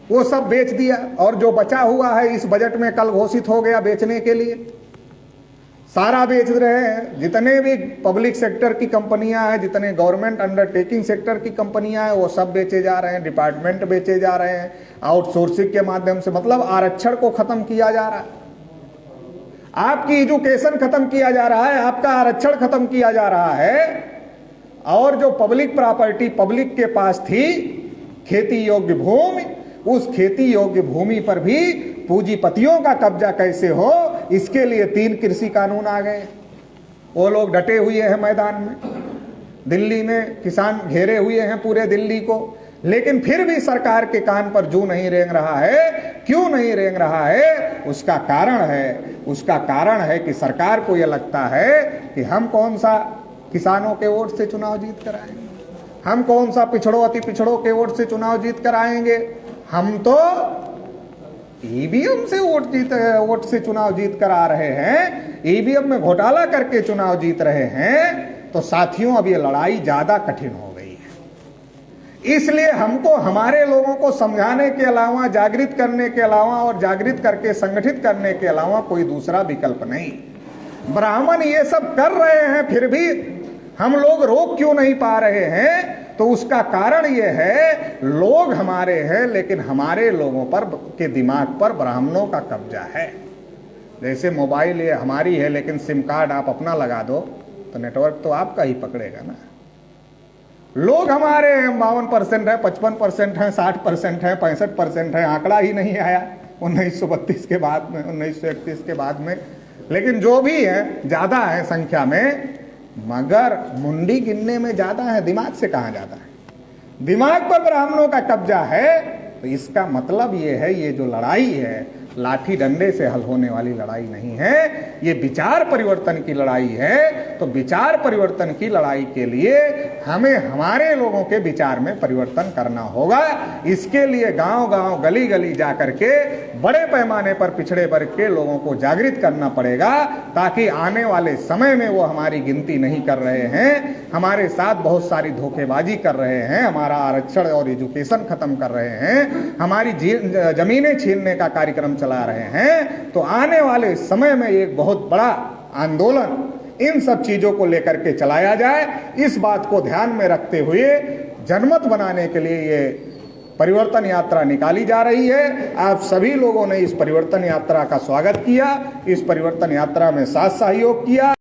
वो सब बेच दिया, और जो बचा हुआ है इस बजट में कल घोषित हो गया बेचने के लिए, सारा बेच रहे हैं। जितने भी पब्लिक सेक्टर की कंपनियां हैं, जितने गवर्नमेंट अंडरटेकिंग सेक्टर की कंपनियां हैं, वो सब बेचे जा रहे हैं, डिपार्टमेंट बेचे जा रहे हैं आउटसोर्सिंग के माध्यम से। मतलब आरक्षण को खत्म किया जा रहा है, आपकी एजुकेशन खत्म किया जा रहा है, आपका आरक्षण खत्म किया जा रहा है। और जो पब्लिक प्रॉपर्टी पब्लिक के पास थी, खेती योग्य भूमि, उस खेती योग्य भूमि पर भी पूंजीपतियों का कब्जा कैसे हो, इसके लिए 3 कृषि कानून आ गए। वो लोग डटे हुए हैं मैदान में, दिल्ली में किसान घेरे हुए हैं पूरे दिल्ली को, लेकिन फिर भी सरकार के कान पर जू नहीं रेंग रहा है। क्यों नहीं रेंग रहा है? उसका कारण है कि सरकार को यह लगता है कि हम कौन सा किसानों के वोट से चुनाव जीत कर आएंगे, हम कौन सा पिछड़ों अति पिछड़ों के वोट से चुनाव जीत कर आएंगे, हम तो ईवीएम से वोट से चुनाव जीत कर आ रहे हैं, ईवीएम में घोटाला करके चुनाव जीत रहे हैं। तो साथियों, अब ये लड़ाई ज्यादा कठिन हो गई है। इसलिए हमको हमारे लोगों को समझाने के अलावा, जागृत करने के अलावा और जागृत करके संगठित करने के अलावा कोई दूसरा विकल्प नहीं। ब्राह्मण ये सब कर रहे हैं, फिर भी हम लोग रोक क्यों नहीं पा रहे हैं? तो उसका कारण ये है, लोग हमारे हैं, लेकिन हमारे लोगों पर के दिमाग पर ब्राह्मणों का कब्जा है। जैसे मोबाइल ये हमारी है, लेकिन सिम कार्ड आप अपना लगा दो तो नेटवर्क तो आपका ही पकड़ेगा ना। लोग हमारे 52% है, 55% है, 60% है, 65% है, आंकड़ा ही नहीं आया 1932 के बाद में, 1931 के बाद में। लेकिन जो भी है ज्यादा है संख्या में, मगर मुंडी गिनने में ज्यादा है, दिमाग से कहां ज्यादा है? दिमाग पर ब्राह्मणों का कब्जा है। तो इसका मतलब ये है, ये जो लड़ाई है लाठी डंडे से हल होने वाली लड़ाई नहीं है, ये विचार परिवर्तन की लड़ाई है। तो विचार परिवर्तन की लड़ाई के लिए हमें हमारे लोगों के विचार में परिवर्तन करना होगा। इसके लिए गांव-गांव, गली-गली जाकर के बड़े पैमाने पर पिछड़े वर्ग के लोगों को जागृत करना पड़ेगा, ताकि आने वाले समय में वो हमारी गिनती नहीं कर रहे हैं, हमारे साथ बहुत सारी धोखेबाजी कर रहे हैं, हमारा आरक्षण और एजुकेशन खत्म कर रहे हैं, हमारी जमीनें छीनने का कार्यक्रम चला रहे हैं। तो आने वाले समय में एक बहुत बड़ा आंदोलन इन सब चीजों को लेकर के चलाया जाए। इस बात को ध्यान में रखते हुए जनमत बनाने के लिए ये परिवर्तन यात्रा निकाली जा रही है। आप सभी लोगों ने इस परिवर्तन यात्रा का स्वागत किया, इस परिवर्तन यात्रा में साथ सहयोग किया।